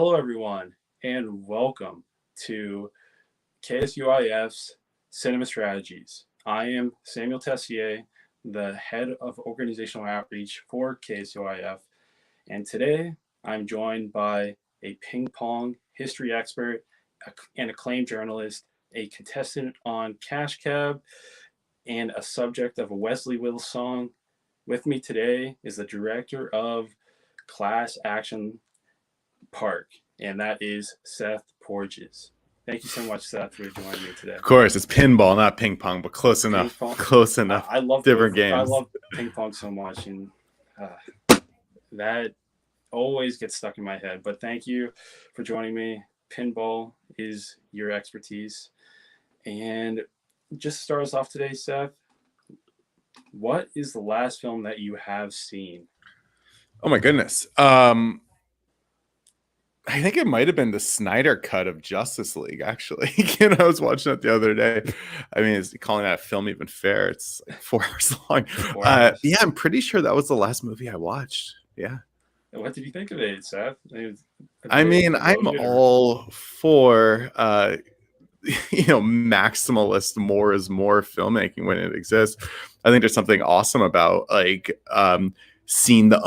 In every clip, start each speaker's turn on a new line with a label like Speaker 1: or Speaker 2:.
Speaker 1: Hello, everyone, and welcome to KSUIF's Cinema Strategies. I am Samuel Teyssier, the head of organizational outreach for KSUIF, and today I'm joined by a ping pong history expert, an acclaimed journalist, a contestant on Cash Cab, and a subject of a Wesley Wills song. With me today is the director of Class Action Park, and that is Seth Porges. Thank you so much, Seth, for joining me today.
Speaker 2: Of course, it's pinball, not ping pong, but close enough. Close enough.
Speaker 1: I love
Speaker 2: different games.
Speaker 1: I love ping pong so much, and that always gets stuck in my head. But thank you for joining me. Pinball is your expertise, and just to start us off today, Seth, what is the last film that you have seen?
Speaker 2: Oh my goodness. I think it might have been the Snyder cut of Justice League, actually. I was watching it the other day. I mean, is calling that a film even fair? It's like 4 hours long.
Speaker 1: 4 hours.
Speaker 2: Yeah, I'm pretty sure that was the last movie I watched. Yeah.
Speaker 1: What did you think of it, Seth?
Speaker 2: I'm all for maximalist more is more filmmaking when it exists. I think there's something awesome about seeing the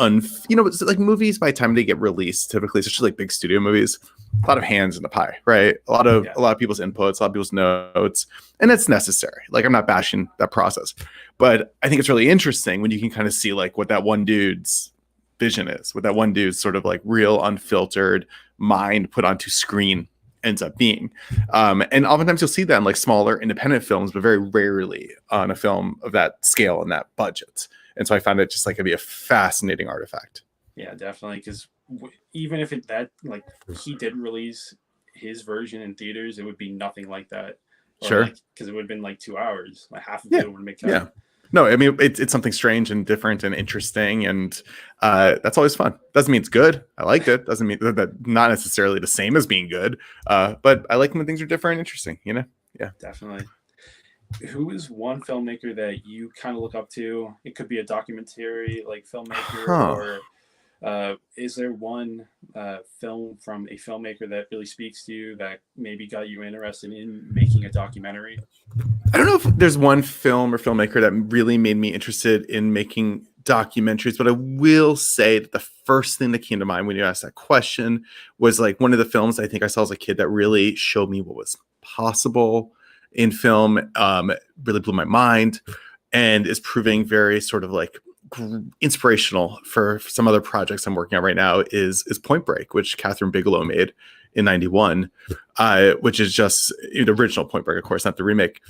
Speaker 2: it's like movies by the time they get released, typically, especially like big studio movies, a lot of hands in the pie, right? A lot of people's inputs, a lot of people's notes, and it's necessary. Like, I'm not bashing that process, but I think it's really interesting when you can kind of see like what that one dude's vision is, what that one dude's sort of like real unfiltered mind put onto screen ends up being. And oftentimes you'll see that in like smaller independent films, but very rarely on a film of that scale and that budget. And so I found it just like to be a fascinating artifact.
Speaker 1: Yeah, definitely. Because even if he did release his version in theaters, it would be nothing like that.
Speaker 2: Sure.
Speaker 1: Because it would have been like 2 hours. Like half of it would make sense.
Speaker 2: Yeah. No, I mean, it's something strange and different and interesting. And that's always fun. Doesn't mean it's good. I liked it. Doesn't mean that not necessarily the same as being good. But I like when things are different and interesting, Yeah.
Speaker 1: Definitely. Who is one filmmaker that you kind of look up to? It could be a documentary like filmmaker, or is there one film from a filmmaker that really speaks to you that maybe got you interested in making a documentary?
Speaker 2: I don't know if there's one film or filmmaker that really made me interested in making documentaries, but I will say that the first thing that came to mind when you asked that question was like one of the films I think I saw as a kid that really showed me what was possible in film, really blew my mind, and is proving very sort of like inspirational for some other projects I'm working on right now is Point Break, which Catherine Bigelow made in 91, which is just the original Point Break, of course, not the remake,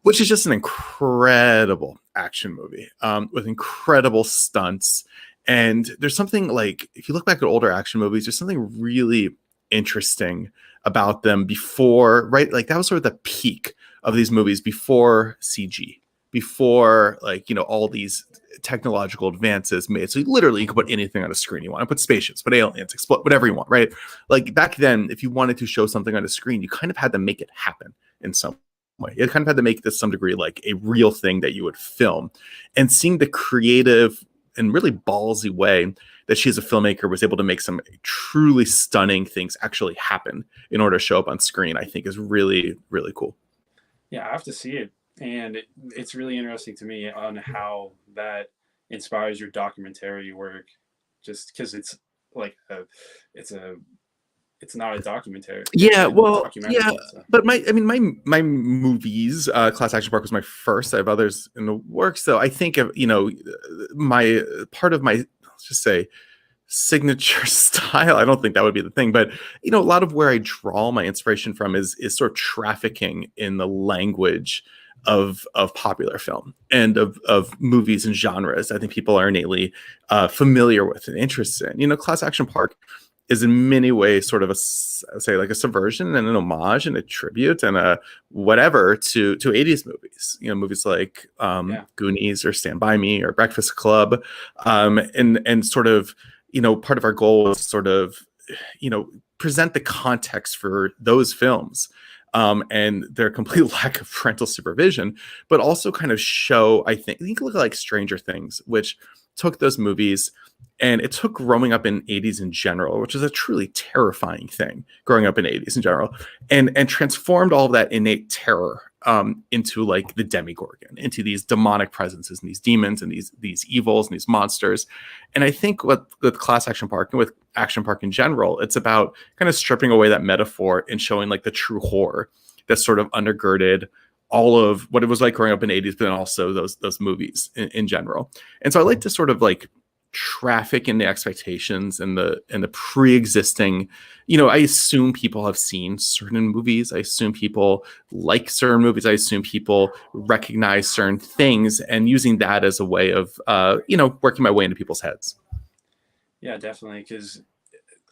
Speaker 2: which is just an incredible action movie with incredible stunts. And there's something like, if you look back at older action movies, there's something really interesting about them before, right? Like that was sort of the peak of these movies before CG, before all these technological advances made. So you could put anything on a screen you want. Put spaceships, put aliens, explode, whatever you want, right? Like back then, if you wanted to show something on a screen, you kind of had to make it happen in some way. You kind of had to make this some degree like a real thing that you would film. And seeing the creative and really ballsy way that she as a filmmaker was able to make some truly stunning things actually happen in order to show up on screen, I think is really, really cool.
Speaker 1: Yeah, I have to see it. And it's really interesting to me on how that inspires your documentary work, just because it's like it's not a documentary.
Speaker 2: Yeah, well, yeah, but my movies, Class Action Park was my first. I have others in the works, though. I think of my part of my, let's just say, signature style. I don't think that would be the thing, but a lot of where I draw my inspiration from is sort of trafficking in the language of popular film and of movies and genres I think people are innately familiar with and interested in. Class Action Park is in many ways sort of a subversion and an homage and a tribute and a whatever to 80s movies. Movies like Goonies or Stand By Me or Breakfast Club, and sort of part of our goal is sort of present the context for those films. And their complete lack of parental supervision, but also kind of show, I think look like Stranger Things, which took those movies And it took growing up in 80s in general, which is a truly terrifying thing, growing up in 80s in general, and transformed all of that innate terror into like the Demigorgon, into these demonic presences and these demons and these evils and these monsters. And I think with Class Action Park and with Action Park in general, it's about kind of stripping away that metaphor and showing like the true horror that sort of undergirded all of what it was like growing up in the 80s, but then also those movies in general. And so I like to sort of like traffic in the expectations and the pre-existing, I assume people have seen certain movies. I assume people like certain movies. I assume people recognize certain things, and using that as a way of, working my way into people's heads.
Speaker 1: Yeah, definitely. Because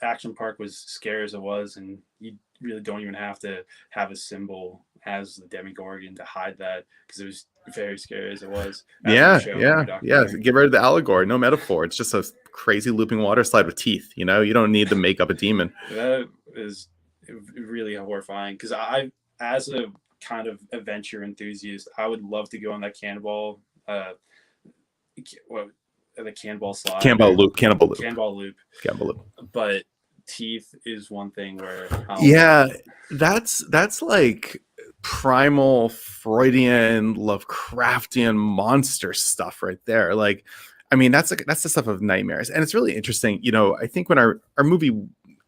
Speaker 1: Action Park was scary as it was, and you really don't even have to have a symbol as the Demigorgon to hide that, because it was very scary as it was.
Speaker 2: Yeah. Get rid of the allegory. No metaphor. It's just a crazy looping water slide with teeth. You don't need to make up a demon.
Speaker 1: That is really horrifying, because I, as a kind of adventure enthusiast, I would love to go on that cannonball, the cannonball slide. Cannonball loop. But teeth is one thing where
Speaker 2: that's like primal Freudian Lovecraftian monster stuff right there. Like, I mean, that's the stuff of nightmares. And it's really interesting. I think when our movie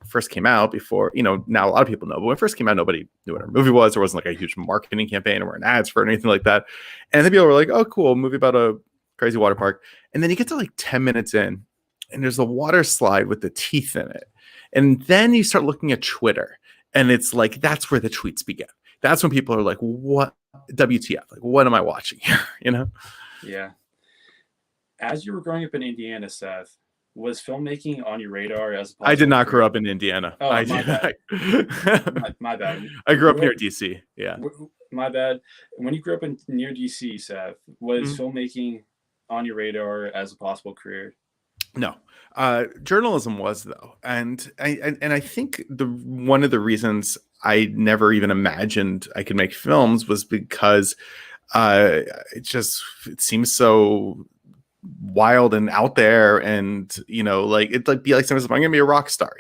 Speaker 2: first came out, before, now a lot of people know, but when it first came out, nobody knew what our movie was. There wasn't like a huge marketing campaign or ads for it or anything like that. And then people were like, oh, cool, movie about a crazy water park. And then you get to like 10 minutes in and there's a water slide with the teeth in it. And then you start looking at Twitter, and it's like, that's where the tweets begin. That's when people are like, what, WTF? Like, what am I watching here?
Speaker 1: Yeah. As you were growing up in Indiana, Seth, was filmmaking on your radar as a possible
Speaker 2: I did not grow up in Indiana.
Speaker 1: Oh, my bad. my bad.
Speaker 2: I grew up near DC. Yeah.
Speaker 1: My bad. When you grew up near DC, Seth, was filmmaking on your radar as a possible career?
Speaker 2: No. Journalism was, though. And I think one of the reasons I never even imagined I could make films was because it seems so wild and out there, and like it'd like be like sometimes I'm gonna be a rock star,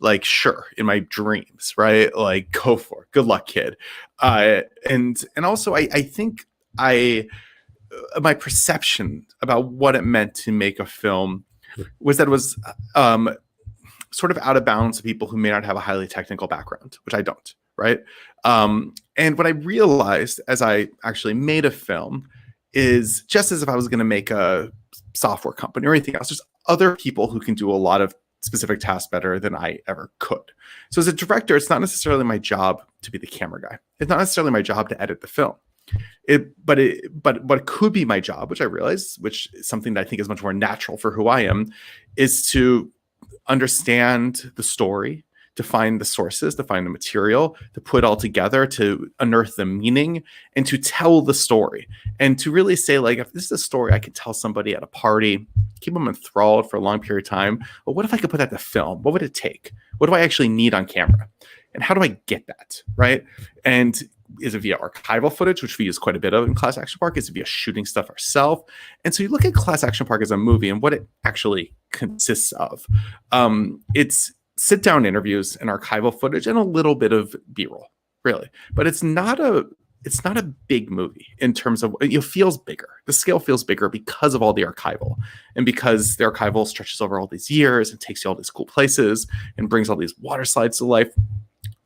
Speaker 2: like sure, in my dreams, right? Like, go for it, good luck, kid. And also I think my perception about what it meant to make a film was that it was sort of out of bounds to people who may not have a highly technical background, which I don't, right? And what I realized as I actually made a film is, just as if I was going to make a software company or anything else, there's other people who can do a lot of specific tasks better than I ever could. So as a director, it's not necessarily my job to be the camera guy. It's not necessarily my job to edit the film. But what could be my job, which I realize, which is something that I think is much more natural for who I am, is to understand the story, to find the sources, to find the material, to put it all together, to unearth the meaning, and to tell the story. And to really say, like, if this is a story I could tell somebody at a party, keep them enthralled for a long period of time, but what if I could put that to film? What would it take? What do I actually need on camera? And how do I get that, right? And is it via archival footage, which we use quite a bit of in Class Action Park? Is it via shooting stuff ourselves? And so you look at Class Action Park as a movie and what it actually consists of. It's sit-down interviews and archival footage and a little bit of B-roll, really. But it's not a big movie in terms of, it feels bigger. The scale feels bigger because of all the archival, and because the archival stretches over all these years and takes you all these cool places and brings all these water slides to life.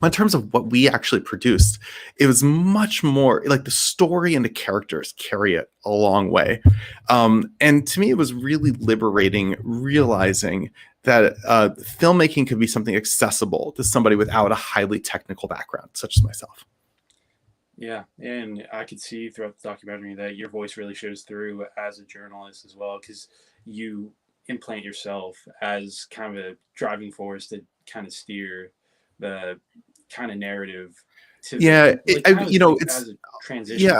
Speaker 2: In terms of what we actually produced, it was much more like the story and the characters carry it a long way. And to me, it was really liberating realizing that filmmaking could be something accessible to somebody without a highly technical background, such as myself.
Speaker 1: Yeah, and I could see throughout the documentary that your voice really shows through as a journalist as well, because you implant yourself as kind of a driving force to kind of steer the kind of narrative to
Speaker 2: it's
Speaker 1: as a transition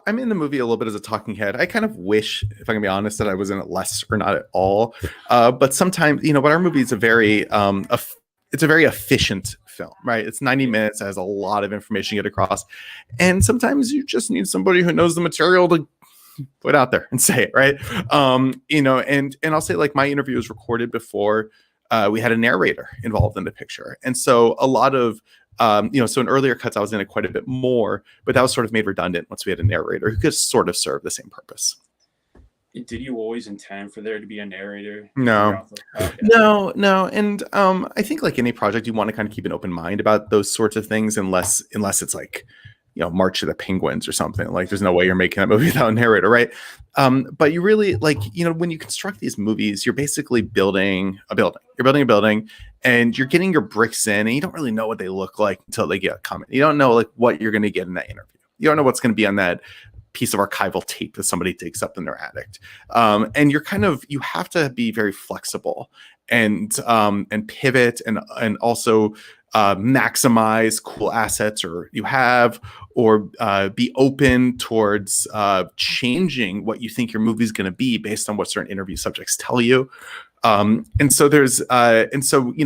Speaker 2: I'm in the movie a little bit as a talking head. I kind of wish, if I can be honest, that I was in it less or not at all. But sometimes, but our movie is a very efficient film, right? It's 90 minutes, it has a lot of information to get across, and sometimes you just need somebody who knows the material to put out there and say it, right? And I'll say, like, my interview was recorded before we had a narrator involved in the picture. And so a lot of, so in earlier cuts, I was in it quite a bit more, but that was sort of made redundant once we had a narrator who could sort of serve the same purpose.
Speaker 1: Did you always intend for there to be a narrator?
Speaker 2: No.
Speaker 1: Okay.
Speaker 2: No. And I think, like any project, you want to kind of keep an open mind about those sorts of things, unless it's like, March of the Penguins or something. Like, there's no way you're making that movie without a narrator, right? But you really, like, when you construct these movies, you're basically building a building. You're building a building, and you're getting your bricks in, and you don't really know what they look like until they get a comment. You don't know, like, what you're going to get in that interview. You don't know what's going to be on that piece of archival tape that somebody digs up in their attic. And you have to be very flexible and pivot and also maximize cool assets or be open towards changing what you think your movie is going to be based on what certain interview subjects tell you. And so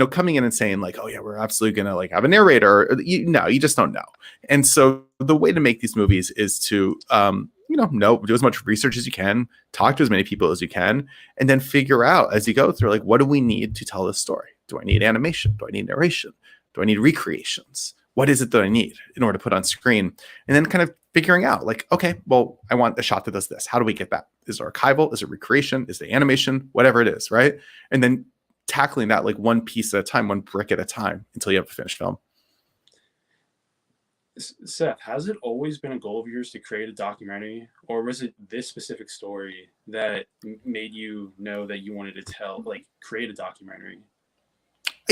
Speaker 2: coming in and saying, like, oh yeah, we're absolutely going to, like, have a narrator, you just don't know. And so the way to make these movies is to, do as much research as you can, talk to as many people as you can, and then figure out as you go through, like, what do we need to tell this story? Do I need animation? Do I need narration? Do I need recreations? What is it that I need in order to put on screen? And then kind of figuring out, like, okay, well, I want a shot that does this. How do we get that? Is it archival? Is it recreation? Is it animation? Whatever it is, right? And then tackling that, like, one piece at a time, one brick at a time, until you have a finished film.
Speaker 1: Seth, has it always been a goal of yours to create a documentary, or was it this specific story that made you know that you wanted to create a documentary?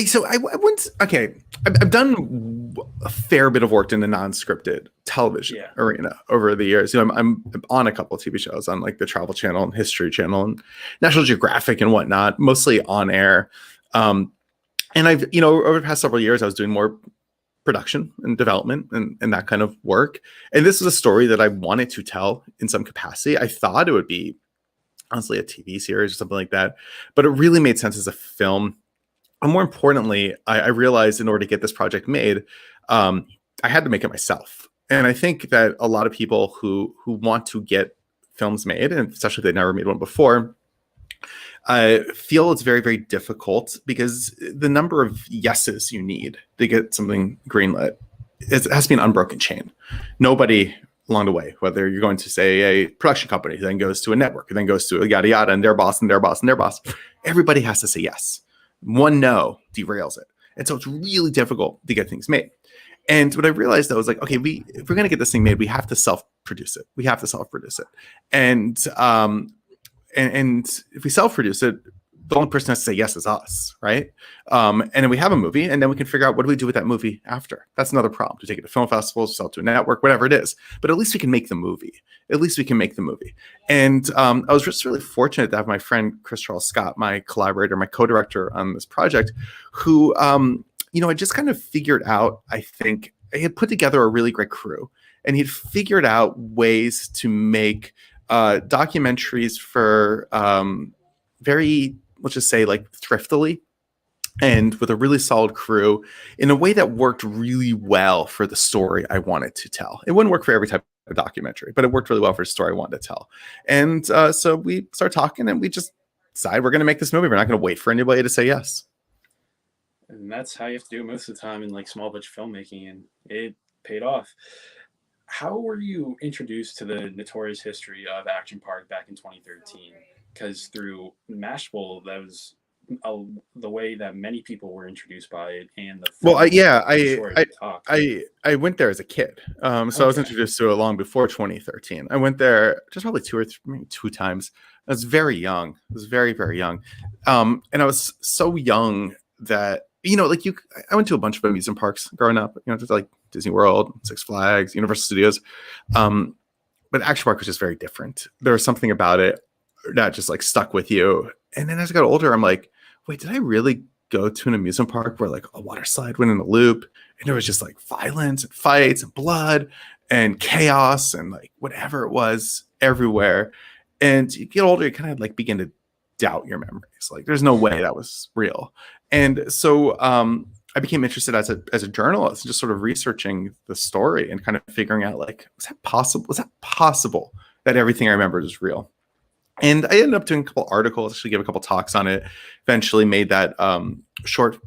Speaker 2: So I wouldn't. Okay, I've done a fair bit of work in the non-scripted television arena over the years. I'm on a couple of TV shows on, like, the Travel Channel and History Channel and National Geographic and whatnot, mostly on air. And I've, over the past several years, I was doing more production and development and that kind of work. And this was a story that I wanted to tell in some capacity. I thought it would be, honestly, a TV series or something like that, but it really made sense as a film. And more importantly, I realized in order to get this project made, I had to make it myself. And I think that a lot of people who want to get films made, and especially if they've never made one before, feel it's very, very difficult because the number of yeses you need to get something greenlit, it has to be an unbroken chain. Nobody along the way, whether you're going to, say, a production company, then goes to a network, then goes to a yada yada, and their boss and their boss and their boss, everybody has to say yes. One no derails it. And so it's really difficult to get things made. And what I realized, though, was, like, okay, if we're going to get this thing made, we have to self-produce it. We have to self-produce it. And if we self-produce it, the only person that has to say yes is us, right? And then we have a movie, and then we can figure out, what do we do with that movie after? That's another problem. To take it to film festivals, sell it to a network, whatever it is. But at least we can make the movie. And I was just really fortunate to have my friend Chris Charles Scott, my collaborator, my co-director on this project, who, had just kind of figured out, I think, he had put together a really great crew, and he'd figured out ways to make documentaries for very, let's just say, like, thriftily and with a really solid crew in a way that worked really well for the story I wanted to tell. It wouldn't work for every type of documentary, but it worked really well for the story I wanted to tell. And so we start talking, and we just decide we're going to make this movie. We're not going to wait for anybody to say yes.
Speaker 1: And that's how you have to do it most of the time in, like, small budget filmmaking, and it paid off. How were you introduced to the notorious history of Action Park back in 2013? Because through Mashable, that was the way that many people were introduced by it. And
Speaker 2: I went there as a kid, so I was introduced to it long before 2013. I went there just probably two times. I was very young. I was very, very young, and I was so young that I went to a bunch of amusement parks growing up. Just like Disney World, Six Flags, Universal Studios, but Action Park was just very different. There was something about it that just, like, stuck with you. And then as I got older, I'm like, wait, did I really go to an amusement park where, like, a water slide went in a loop and there was just, like, violence and fights and blood and chaos and, like, whatever it was everywhere? And you get older, you kind of, like, begin to doubt your memories. Like, there's no way that was real. And so I became interested as a journalist, just sort of researching the story and kind of figuring out, like, was that possible? Was that possible that everything I remembered is real. And I ended up doing a couple articles, actually gave a couple talks on it, eventually made that short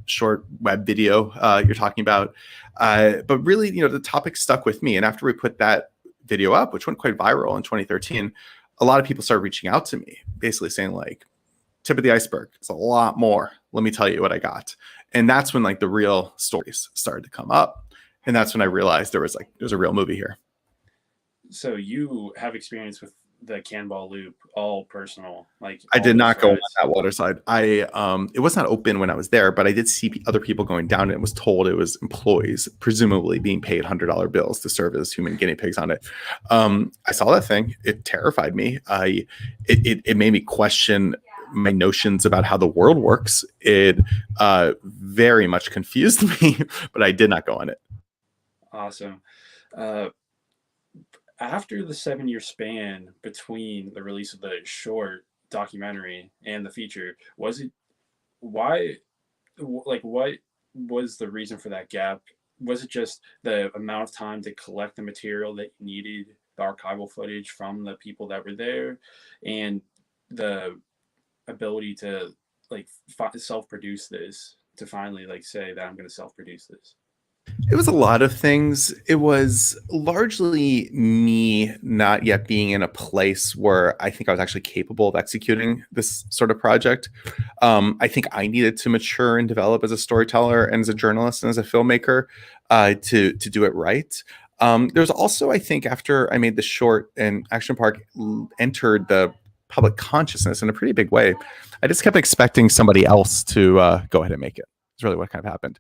Speaker 2: web video you're talking about. But really, the topic stuck with me. And after we put that video up, which went quite viral in 2013, a lot of people started reaching out to me, basically saying like, tip of the iceberg, it's a lot more. Let me tell you what I got. And that's when like the real stories started to come up. And that's when I realized there's a real movie here.
Speaker 1: So you have experience with the Cannonball Loop, all personal, like
Speaker 2: I
Speaker 1: all
Speaker 2: did
Speaker 1: those
Speaker 2: not go on
Speaker 1: rides.
Speaker 2: that water slide. It was not open when I was there, but I did see other people going down and was told it was employees, presumably being paid $100 bills to serve as human guinea pigs on it. I saw that thing. It terrified me. It made me question my notions about how the world works. It very much confused me, but I did not go on it.
Speaker 1: Awesome. After the 7-year span between the release of the short documentary and the feature, what was the reason for that gap? Was it just the amount of time to collect the material that you needed, the archival footage from the people that were there, and the ability to like self-produce this, to finally like say that I'm going to self-produce this?
Speaker 2: It was a lot of things. It was largely me not yet being in a place where I think I was actually capable of executing this sort of project. I think I needed to mature and develop as a storyteller and as a journalist and as a filmmaker to do it right. There's also, I think, after I made the short and Action Park entered the public consciousness in a pretty big way, I just kept expecting somebody else to go ahead and make it. It's really what kind of happened.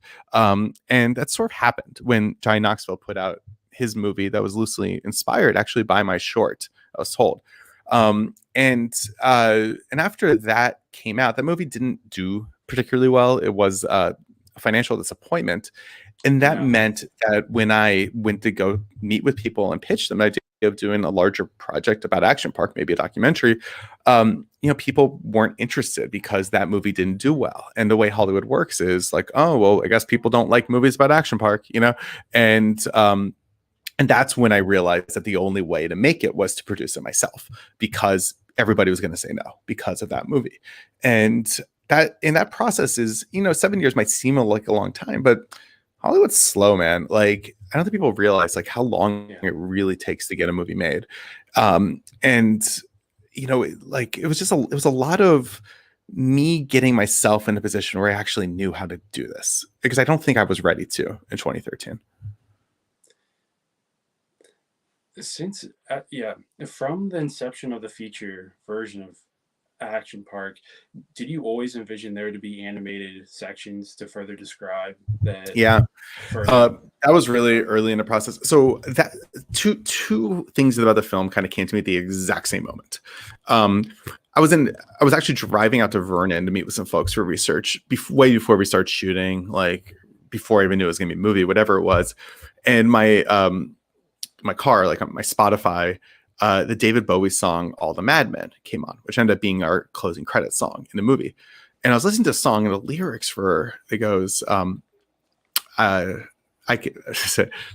Speaker 2: And that sort of happened when Johnny Knoxville put out his movie that was loosely inspired actually by my short, I was told. And after that came out, that movie didn't do particularly well. It was a financial disappointment. And that meant that when I went to go meet with people and pitch them the idea of doing a larger project about Action Park, maybe a documentary, people weren't interested because that movie didn't do well. And the way Hollywood works is like, oh, well, I guess people don't like movies about Action Park, and that's when I realized that the only way to make it was to produce it myself, because everybody was going to say no because of that movie. And that in that process is, 7 years might seem like a long time, but Hollywood's slow, man. Like, I don't think people realize like how long it really takes to get a movie made. It was a lot of me getting myself in a position where I actually knew how to do this, because I don't think I was ready to in 2013.
Speaker 1: Since from the inception of the feature version of Action Park, did you always envision there to be animated sections to further describe that?
Speaker 2: That was really early in the process. So that two things about the film kind of came to me at the exact same moment. I was actually driving out to Vernon to meet with some folks for research way before we started shooting, like before I even knew it was going to be a movie, whatever it was. And my car, like my Spotify, the David Bowie song "All the Madmen" came on, which ended up being our closing credits song in the movie. And I was listening to a song, and the lyrics it goes, I can, what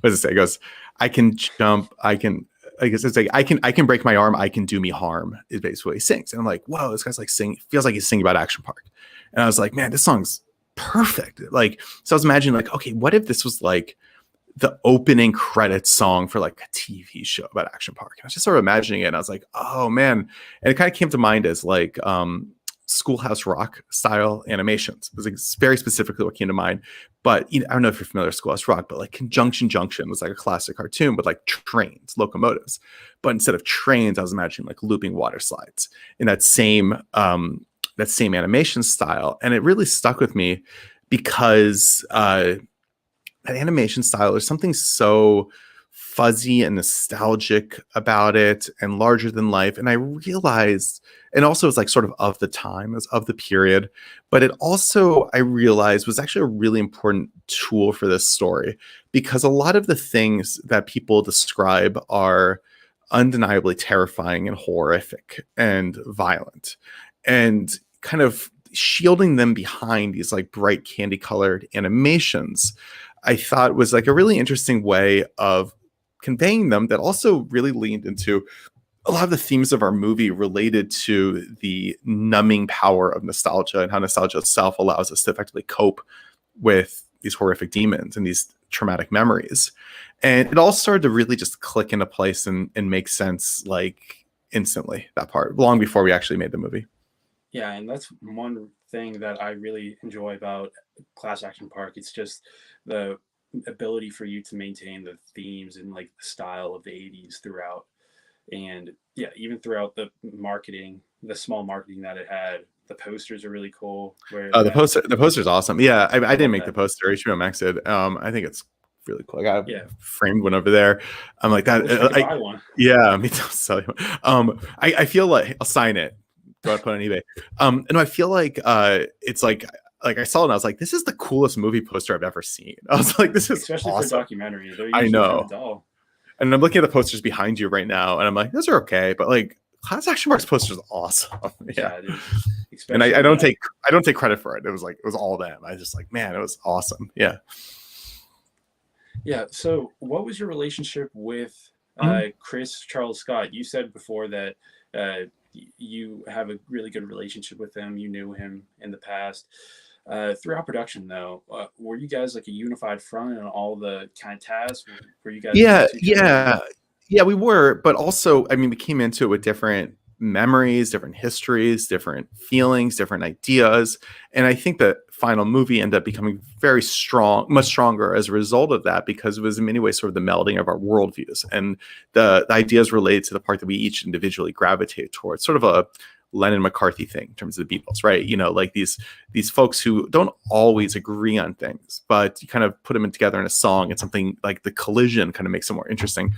Speaker 2: does it say? It goes, I can jump, I can, I guess it's like, I can break my arm, I can do me harm, is basically what he sings. And I'm like, whoa, this guy's like feels like he's singing about Action Park. And I was like, man, this song's perfect. Like, so I was imagining like, okay, what if this was like the opening credits song for like a TV show about Action Park? And I was just sort of imagining it, and I was like, oh man. And it kind of came to mind as like Schoolhouse Rock style animations. It was like very specifically what came to mind. But I don't know if you're familiar with Schoolhouse Rock, but like Conjunction Junction was like a classic cartoon with like trains, locomotives. But instead of trains, I was imagining like looping water slides in that same animation style. And it really stuck with me because that animation style, there's something so fuzzy and nostalgic about it and larger than life. And I realized, and also it's like sort of the time, it's of the period, but it also, I realized, was actually a really important tool for this story, because a lot of the things that people describe are undeniably terrifying and horrific and violent, and kind of shielding them behind these like bright candy colored animations, I thought was like a really interesting way of conveying them that also really leaned into a lot of the themes of our movie related to the numbing power of nostalgia and how nostalgia itself allows us to effectively cope with these horrific demons and these traumatic memories. And it all started to really just click into place and make sense, like instantly, that part, long before we actually made the movie.
Speaker 1: Yeah, and that's one thing that I really enjoy about Class Action Park. It's just the ability for you to maintain the themes and like the style of the 80s throughout. And yeah, even throughout the marketing, the small marketing that it had, the posters are really cool. Where
Speaker 2: The poster's awesome. Yeah, I didn't make
Speaker 1: that.
Speaker 2: the poster. HBO Max did. I think it's really cool. I got
Speaker 1: Yeah,
Speaker 2: framed one over there. I'm like
Speaker 1: I
Speaker 2: that.
Speaker 1: wish I could buy one.
Speaker 2: Yeah, me too. So, I feel like I'll sign it. Go ahead, put it on eBay. And I feel like it's like I saw it and I was like, this is the coolest movie poster I've ever seen. I was like, this is
Speaker 1: Especially
Speaker 2: awesome.
Speaker 1: for documentary. They're
Speaker 2: I
Speaker 1: usually
Speaker 2: know.
Speaker 1: kind of dull.
Speaker 2: And I'm looking at the posters behind you right now, and I'm like, those are okay, but like Class Action Park's poster is awesome. Yeah. And I don't take credit for it. It was all them. I was just like, man, it was awesome. Yeah.
Speaker 1: Yeah. So what was your relationship with Chris Charles Scott? You said before that you have a really good relationship with him. You knew him in the past. Throughout production, though, were you guys like a unified front on all the kind of tasks? Were you guys?
Speaker 2: Yeah, we were. But also, I mean, we came into it with different memories, different histories, different feelings, different ideas. And I think the final movie ended up becoming very strong, much stronger as a result of that, because it was in many ways sort of the melding of our worldviews and the ideas related to the part that we each individually gravitate towards, sort of a Lennon McCarthy thing in terms of the Beatles, right? You know, like these folks who don't always agree on things, but you kind of put them together in a song, and something like the collision kind of makes it more interesting.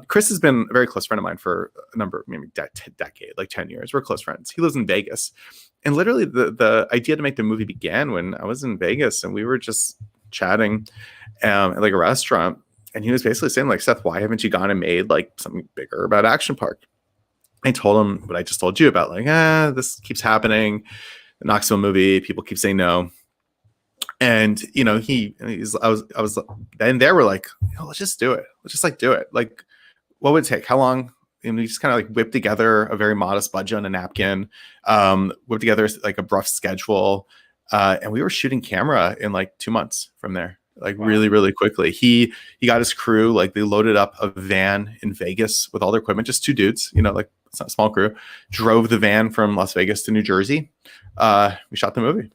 Speaker 2: Chris has been a very close friend of mine for a number, maybe decade, like 10 years. We're close friends. He lives in Vegas. And literally the idea to make the movie began when I was in Vegas and we were just chatting at like a restaurant. And he was basically saying like, Seth, why haven't you gone and made like something bigger about Action Park? I told him what I just told you about, like, this keeps happening. The Knoxville movie, people keep saying no. And, you know, I was, then they were like, let's just do it. Let's just like do it. Like, what would it take? How long? And we just kind of like whipped together a very modest budget on a napkin, whipped together like a rough schedule. And we were shooting camera in like 2 months from there. Like wow. Really, really quickly. He got his crew, like they loaded up a van in Vegas with all their equipment, just 2 dudes, you know, like it's not a small crew, drove the van from Las Vegas to New Jersey. We shot the movie.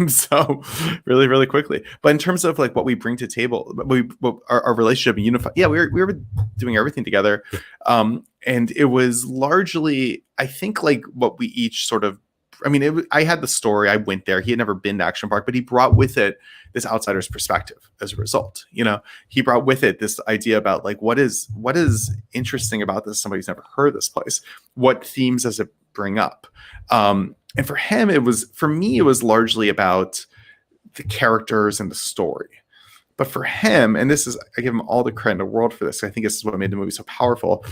Speaker 2: So really, really quickly. But in terms of like what we bring to table, our relationship and unified, yeah, we were doing everything together. And it was largely, I think, like what we each sort of, I mean, I had the story. I went there. He had never been to Action Park, but he brought with it this outsider's perspective as a result. You know, he brought with it this idea about like, what is interesting about this? Somebody who's never heard of this place. What themes does it bring up? And for him, for me, it was largely about the characters and the story. But for him, and I give him all the credit in the world for this. I think this is what made the movie so powerful.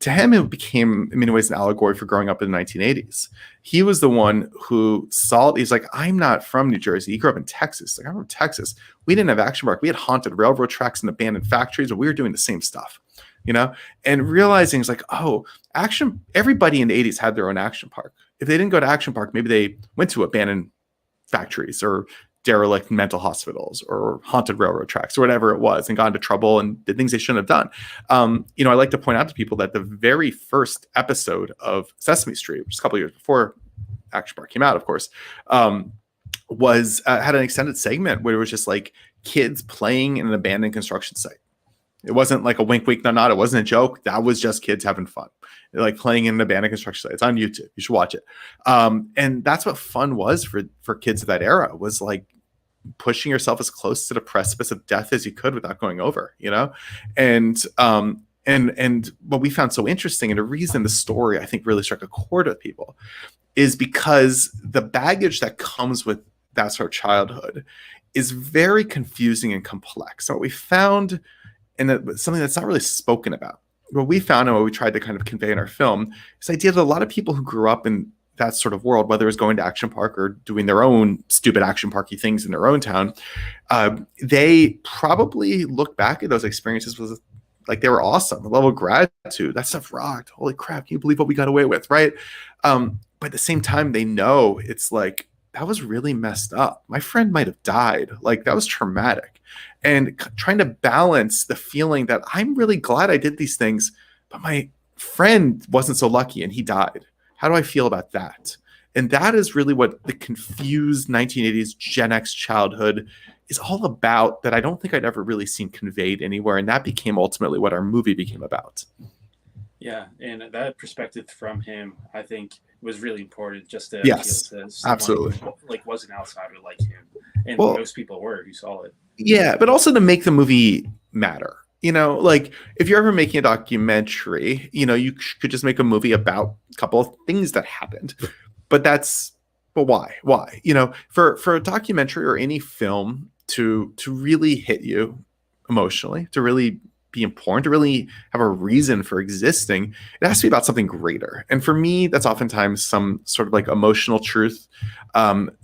Speaker 2: To him, it became in many ways an allegory for growing up in the 1980s. He was the one who saw, he's like, I'm not from New Jersey. He grew up in Texas. Like, I'm from Texas. We didn't have Action Park. We had haunted railroad tracks and abandoned factories, but we were doing the same stuff, you know? And realizing it's like, oh, everybody in the 80s had their own Action Park. If they didn't go to Action Park, maybe they went to abandoned factories or derelict mental hospitals or haunted railroad tracks or whatever it was, and got into trouble and did things they shouldn't have done. You know, I like to point out to people that the very first episode of Sesame Street, which is a couple of years before Action Park came out, of course, had an extended segment where it was just like kids playing in an abandoned construction site. It wasn't like a wink, wink, nod, nod. It wasn't a joke. That was just kids having fun. They're like playing in an abandoned construction site. It's on YouTube. You should watch it. And that's what fun was for kids of that era, was like pushing yourself as close to the precipice of death as you could without going over, you know? And what we found so interesting, and the reason the story, I think, really struck a chord with people, is because the baggage that comes with that sort of childhood is very confusing and complex. So what we found, and something that's not really spoken about, what we found and what we tried to kind of convey in our film, is the idea that a lot of people who grew up in that sort of world, whether it was going to Action Park or doing their own stupid Action Parky things in their own town, they probably look back at those experiences Like, they were awesome. The level of gratitude, that stuff rocked. Holy crap, can you believe what we got away with, right? But at the same time, they know it's like, that was really messed up. My friend might have died. Like, that was traumatic. And trying to balance the feeling that I'm really glad I did these things, but my friend wasn't so lucky and he died. How do I feel about that? And that is really what the confused 1980s Gen X childhood is all about, that I don't think I'd ever really seen conveyed anywhere. And that became ultimately what our movie became about.
Speaker 1: Yeah, and that perspective from him, I think, was really important, just to
Speaker 2: Yes,
Speaker 1: appeal to someone
Speaker 2: absolutely.
Speaker 1: who like was an outsider like him, and
Speaker 2: Well,
Speaker 1: most people were who saw it.
Speaker 2: yeah, but also to make the movie matter. Like, if you're ever making a documentary, you could just make a movie about a couple of things that happened. But why? Why? For a documentary or any film to really hit you emotionally, to really be important, to really have a reason for existing, it has to be about something greater. And for me, that's oftentimes some sort of like emotional truth,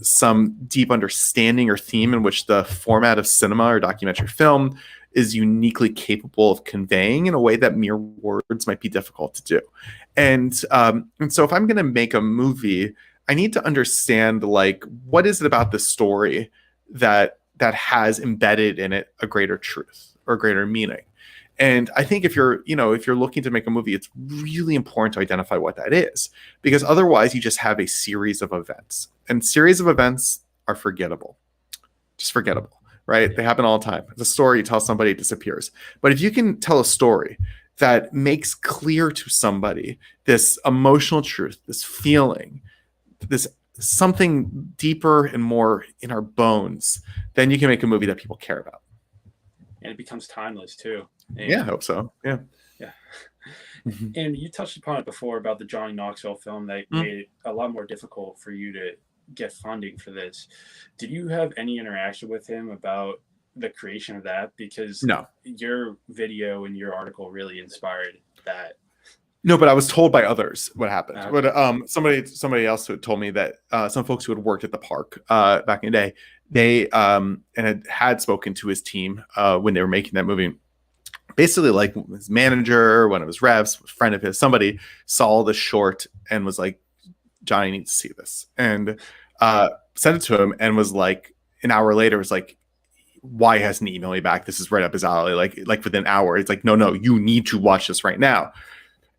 Speaker 2: some deep understanding or theme in which the format of cinema or documentary film is uniquely capable of conveying in a way that mere words might be difficult to do. And so if I'm going to make a movie, I need to understand, like, what is it about the story that has embedded in it a greater truth or greater meaning. And I think if you're looking to make a movie, it's really important to identify what that is, because otherwise you just have a series of events, and series of events are forgettable, just forgettable, right? They happen all the time. It's a story, you tell somebody, it disappears. But if you can tell a story that makes clear to somebody this emotional truth, this feeling, this something deeper and more in our bones, then you can make a movie that people care about.
Speaker 1: And it becomes timeless too. And,
Speaker 2: yeah, I hope so. Yeah.
Speaker 1: And you touched upon it before about the Johnny Knoxville film that made it a lot more difficult for you to get funding for this. Did you have any interaction with him about the creation of that? Because
Speaker 2: no,
Speaker 1: your video and your article really inspired that.
Speaker 2: No, but I was told by others what happened.
Speaker 1: Okay.
Speaker 2: But somebody else who had told me that some folks who had worked at the park back in the day, they and had spoken to his team when they were making that movie. Basically, like, his manager, one of his reps, a friend of his, somebody saw the short and was like, Johnny needs to see this, and sent it to him, and was like, an hour later was like, why hasn't he emailed me back? This is right up his alley. Like within an hour, it's like, no, you need to watch this right now.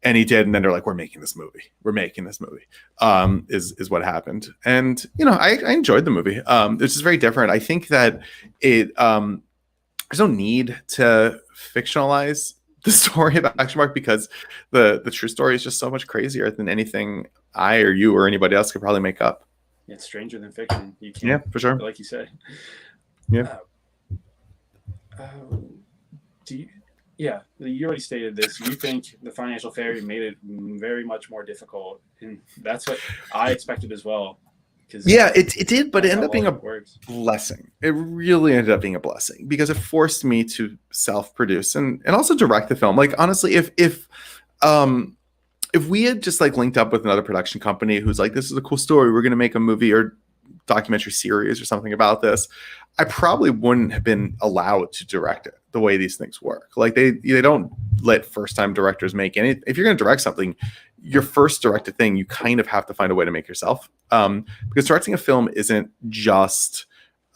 Speaker 2: And he did, and then they're like, we're making this movie. Is what happened. And I enjoyed the movie. It's just very different. I think that it there's no need to fictionalize the story of Action Mark, because the true story is just so much crazier than anything I or you or anybody else could probably make up.
Speaker 1: It's stranger than fiction. You can't,
Speaker 2: yeah, for sure,
Speaker 1: like you said.
Speaker 2: Yeah.
Speaker 1: Yeah, you already stated this. You think the financial failure made it very much more difficult, and that's what I expected as well.
Speaker 2: Yeah, it did, but it ended up being a blessing. It really ended up being a blessing, because it forced me to self-produce and also direct the film. Like, honestly, if we had just like linked up with another production company who's like, this is a cool story, we're going to make a movie or documentary series or something about this, I probably wouldn't have been allowed to direct it the way these things work. Like, they don't let first-time directors make any. If you're going to direct something, your first directed thing, you kind of have to find a way to make yourself. Because directing a film isn't just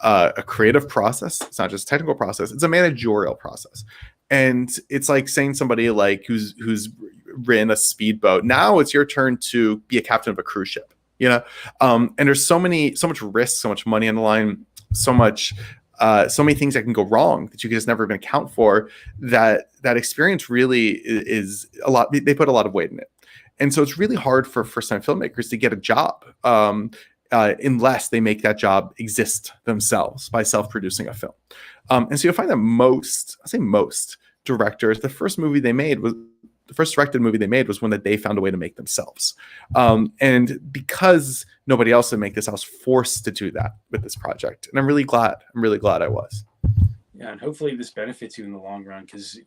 Speaker 2: a creative process. It's not just a technical process. It's a managerial process. And it's like saying somebody like who's written a speedboat, now it's your turn to be a captain of a cruise ship. And there's so much risk, so much money on the line, so many things that can go wrong that you can just never even account for. That experience really is a lot. They put a lot of weight in it, and so it's really hard for first-time filmmakers to get a job unless they make that job exist themselves by self-producing a film. And so you'll find that most directors, the first directed movie they made was one that they found a way to make themselves. And because nobody else would make this, I was forced to do that with this project. And I'm really glad I was.
Speaker 1: Yeah. And hopefully this benefits you in the long run, because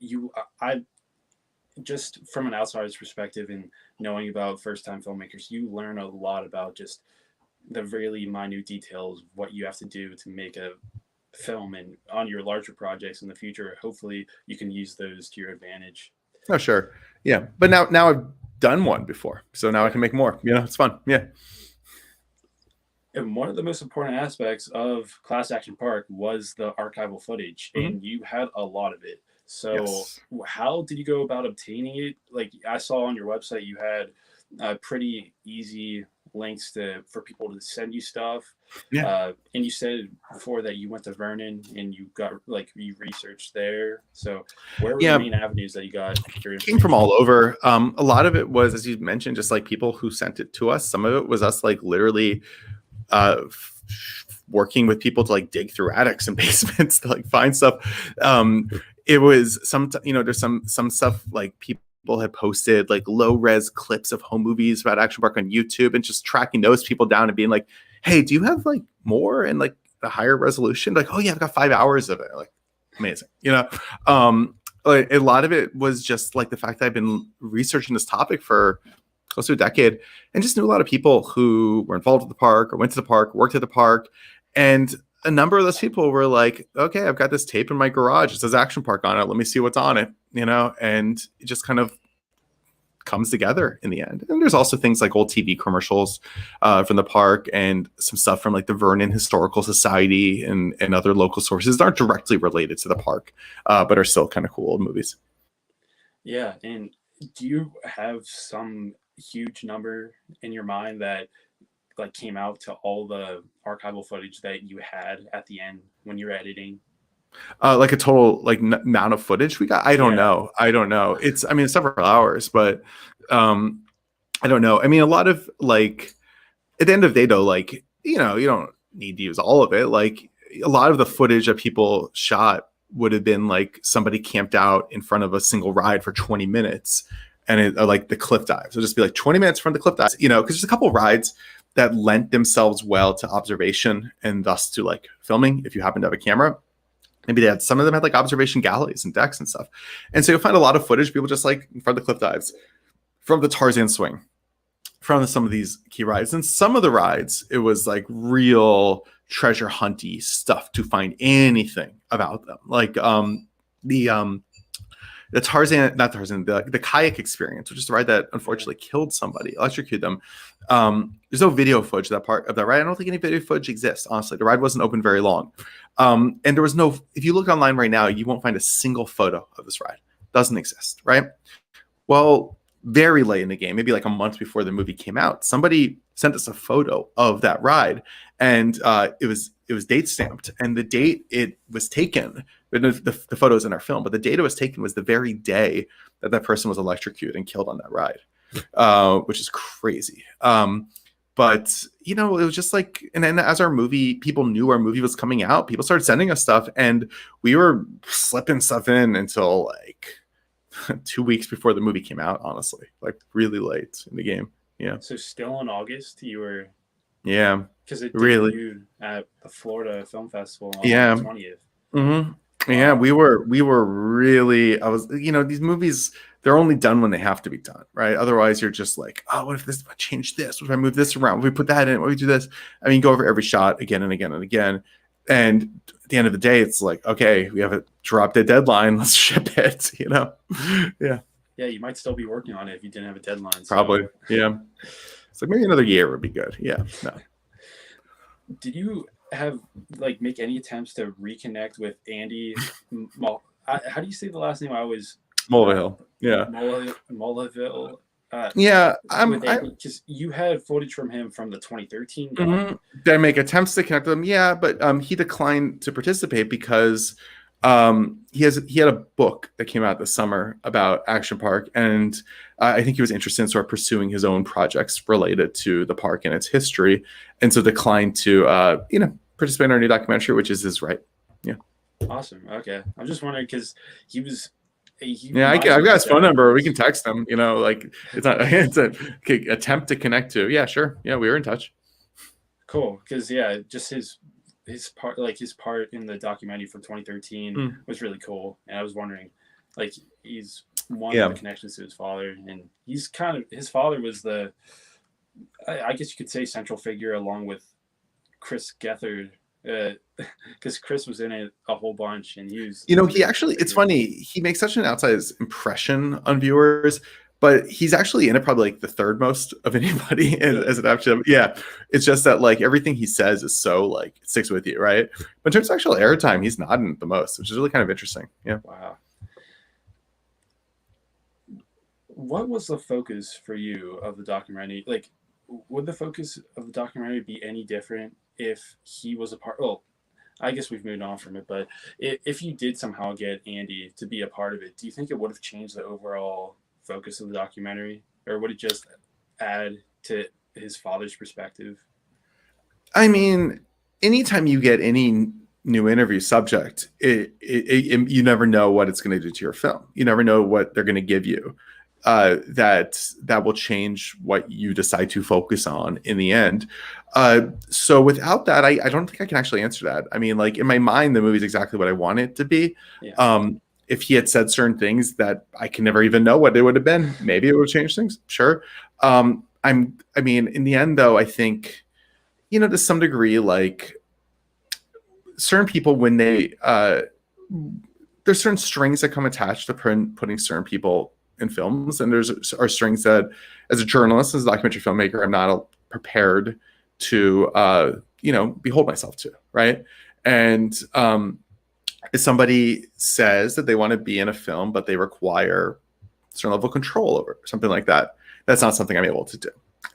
Speaker 1: I just from an outsider's perspective and knowing about first-time filmmakers, you learn a lot about just the really minute details of what you have to do to make a film and on your larger projects in the future. Hopefully you can use those to your advantage.
Speaker 2: Oh, sure. Yeah. But now I've done one before. So now I can make more. It's fun. Yeah.
Speaker 1: And one of the most important aspects of Class Action Park was the archival footage, and you had a lot of it. So,
Speaker 2: Yes.
Speaker 1: how did you go about obtaining it? Like I saw on your website, you had pretty easy links for people to send you stuff.
Speaker 2: Yeah.
Speaker 1: And you said before that you went to Vernon and you got you researched there. So, where were the
Speaker 2: Yeah.
Speaker 1: main avenues that you got your
Speaker 2: Came from
Speaker 1: information?
Speaker 2: all over. A lot of it was, as you mentioned, just like people who sent it to us. Some of it was us like literally working with people to like dig through attics and basements to like find stuff. It was there's some stuff like people had posted like low res clips of home movies about Action Park on YouTube, and just tracking those people down and being like, hey, do you have like more and like a higher resolution? Like, oh yeah, I've got 5 hours of it. Like, amazing. Like, a lot of it was just like the fact that I've been researching this topic for close to a decade, and just knew a lot of people who were involved with the park or went to the park, worked at the park. And a number of those people were like, okay, I've got this tape in my garage. It says Action Park on it. Let me see what's on it, and it just kind of comes together in the end. And there's also things like old TV commercials from the park, and some stuff from like the Vernon Historical Society and other local sources that aren't directly related to the park, but are still kind of cool old movies.
Speaker 1: Yeah, and do you have some huge number in your mind that like came out to all the archival footage that you had at the end when you're editing?
Speaker 2: Like a total like amount of footage we got. I don't know. It's several hours, but I don't know. I mean, a lot of like at the end of the day though, like, you don't need to use all of it. Like a lot of the footage that people shot would have been like somebody camped out in front of a single ride for 20 minutes, and like the cliff dives. It'll just be like 20 minutes from the cliff dives, because there's a couple rides that lent themselves well to observation and thus to like filming if you happen to have a camera. Maybe some of them had like observation galleries and decks and stuff. And so you'll find a lot of footage, people just like in front of the cliff dives, from the Tarzan swing, from some of these key rides. And some of the rides, it was like real treasure hunty stuff to find anything about them. Like the Tarzan, not Tarzan, the kayak experience, which is the ride that unfortunately killed somebody, electrocuted them. There's no video footage of that part of that ride. I don't think any video footage exists, honestly. The ride wasn't open very long. And there was no, if you look online right now, you won't find a single photo of this ride. Doesn't exist, right? Well, very late in the game, maybe like a month before the movie came out, somebody sent us a photo of that ride, and it was date stamped, and the date it was taken, the photos in our film, but the date it was taken was the very day that person was electrocuted and killed on that ride, which is crazy. But it was just like, and then as people knew our movie was coming out, people started sending us stuff, and we were slipping stuff in until like 2 weeks before the movie came out, honestly, like really late in the game. Yeah.
Speaker 1: So still in August, you were.
Speaker 2: Yeah.
Speaker 1: Because it
Speaker 2: really
Speaker 1: debuted at the Florida Film Festival on
Speaker 2: yeah.
Speaker 1: the 20th.
Speaker 2: Mm-hmm. Wow. Yeah, we were really. I was, these movies, they're only done when they have to be done, right? Otherwise, you're just like, oh, what if I change this? What if I move this around? What if we put that in? What if we do this? I mean, go over every shot again and again and again. And at the end of the day, it's like, okay, we have a drop dead deadline. Let's ship it, Yeah.
Speaker 1: Yeah, you might still be working on it if you didn't have a deadline. So.
Speaker 2: Probably. Yeah. It's like maybe another year would be good. Yeah. No.
Speaker 1: Did you have make any attempts to reconnect with Andy? How do you say the last name? I always
Speaker 2: Mulvihill. Yeah.
Speaker 1: Mulvihill.
Speaker 2: Yeah,
Speaker 1: because you had footage from him from the 2013 game.
Speaker 2: Mm-hmm. Did I make attempts to connect with him? Yeah, but he declined to participate because he had a book that came out this summer about Action Park, and I think he was interested in sort of pursuing his own projects related to the park and its history, and so declined to participate in our new documentary, which is his right. Yeah.
Speaker 1: Awesome. Okay, I'm just wondering because he was.
Speaker 2: I've got his phone number. We can text him. It's not. It's an attempt to connect to. Yeah, sure. Yeah, we were in touch.
Speaker 1: Cool, because just his part, his part in the documentary from 2013 was really cool, and I was wondering, he's one of the connections to his father, and he's his father was I guess you could say central figure along with Chris Gethard because Chris was in it a whole bunch, and he was.
Speaker 2: He actually, it's funny, he makes such an outsized impression on viewers, but he's actually in it probably like the third most of anybody as an action. Yeah. It's just that like everything he says is so like it sticks with you, right? But in terms of actual airtime, he's not in it the most, which is really kind of interesting. Yeah.
Speaker 1: Wow. What was the focus for you of the documentary? Like, would the focus of the documentary be any different if he was a part? Well, I guess we've moved on from it, but if you did somehow get Andy to be a part of it, do you think it would have changed the overall focus of the documentary, or would it just add to his father's perspective?
Speaker 2: I mean, anytime you get any new interview subject, you never know what it's going to do to your film. You never know what they're going to give you. That will change what you decide to focus on in the end. So without that, I don't think I can actually answer that. I mean, like in my mind, the movie is exactly what I want it to be.
Speaker 1: Yeah.
Speaker 2: If he had said certain things that I can never even know what they would have been, maybe it would have changed things. Sure. I mean, in the end, though, I think, to some degree, like certain people when they there's certain strings that come attached to putting certain people in films, and are strings that as a journalist, as a documentary filmmaker, I'm not prepared to behold myself to, right? And if somebody says that they want to be in a film but they require a certain level of control over something like that, that's not something I'm able to do.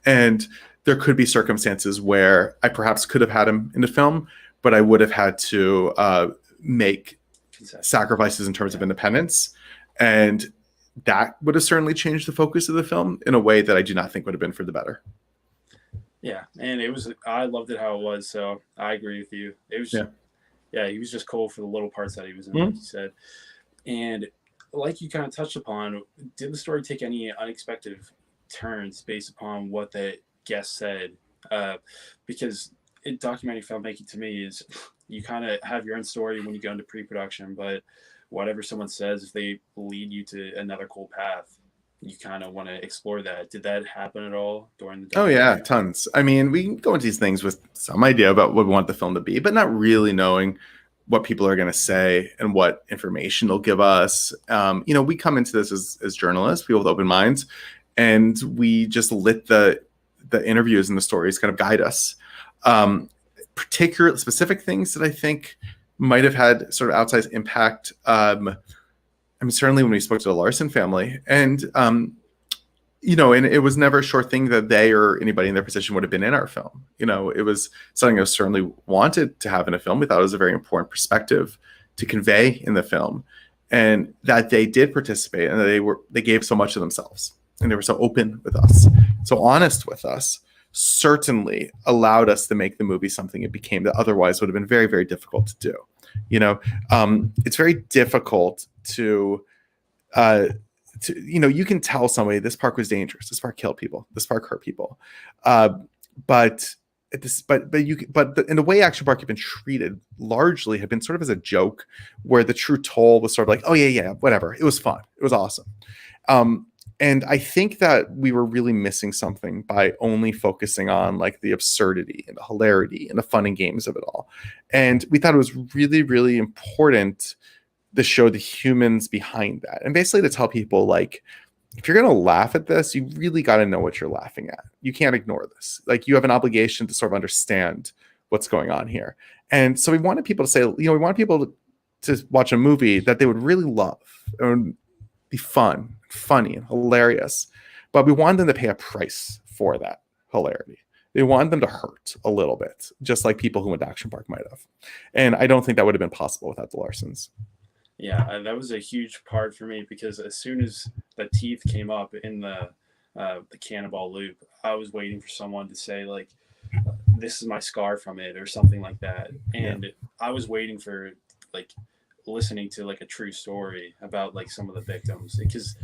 Speaker 2: And there could be circumstances where I perhaps could have had him in the film, but I would have had to make sacrifices in terms of independence, and that would have certainly changed the focus of the film in a way that I do not think would have been for the better.
Speaker 1: Yeah, and I loved it how it was, so I agree with you. It was, yeah, he was just cool for the little parts that he was in, like you said. And like you kind of touched upon, did the story take any unexpected turns based upon what the guest said? Because documentary filmmaking to me is you kind of have your own story when you go into pre-production, but whatever someone says, if they lead you to another cool path, you kind of want to explore that. Did that happen at all during the documentary?
Speaker 2: Oh yeah, tons. I mean, we can go into these things with some idea about what we want the film to be, but not really knowing what people are going to say and what information they'll give us. We come into this as journalists, people with open minds, and we just let the interviews and the stories kind of guide us. Particular specific things that I think might have had sort of outsized impact. I mean, certainly when we spoke to the Larson family, and and it was never a sure thing that they or anybody in their position would have been in our film. It was something I certainly wanted to have in a film. We thought it was a very important perspective to convey in the film, and that they did participate, and that they gave so much of themselves, and they were so open with us, so honest with us, certainly allowed us to make the movie something it became that otherwise would have been very, very difficult to do. It's very difficult to you can tell somebody this park was dangerous, this park killed people, this park hurt people, but in the way Action Park had been treated largely had been sort of as a joke, where the true toll was sort of like, oh yeah, whatever, it was fun, it was awesome. And I think that we were really missing something by only focusing on like the absurdity and the hilarity and the fun and games of it all. And we thought it was really, really important to show the humans behind that. And basically to tell people, like, if you're going to laugh at this, you really got to know what you're laughing at. You can't ignore this. Like, you have an obligation to sort of understand what's going on here. And so we wanted people to say, we want people to watch a movie that they would really love and be fun, funny, and hilarious, but we wanted them to pay a price for that hilarity. We wanted them to hurt a little bit, just like people who went to Action Park might have. And I don't think that would have been possible without the Larsons.
Speaker 1: Yeah, that was a huge part for me, because as soon as the teeth came up in the cannonball loop, I was waiting for someone to say, like, this is my scar from it, or something like that. And I was waiting for, like, listening to like a true story about like some of the victims, because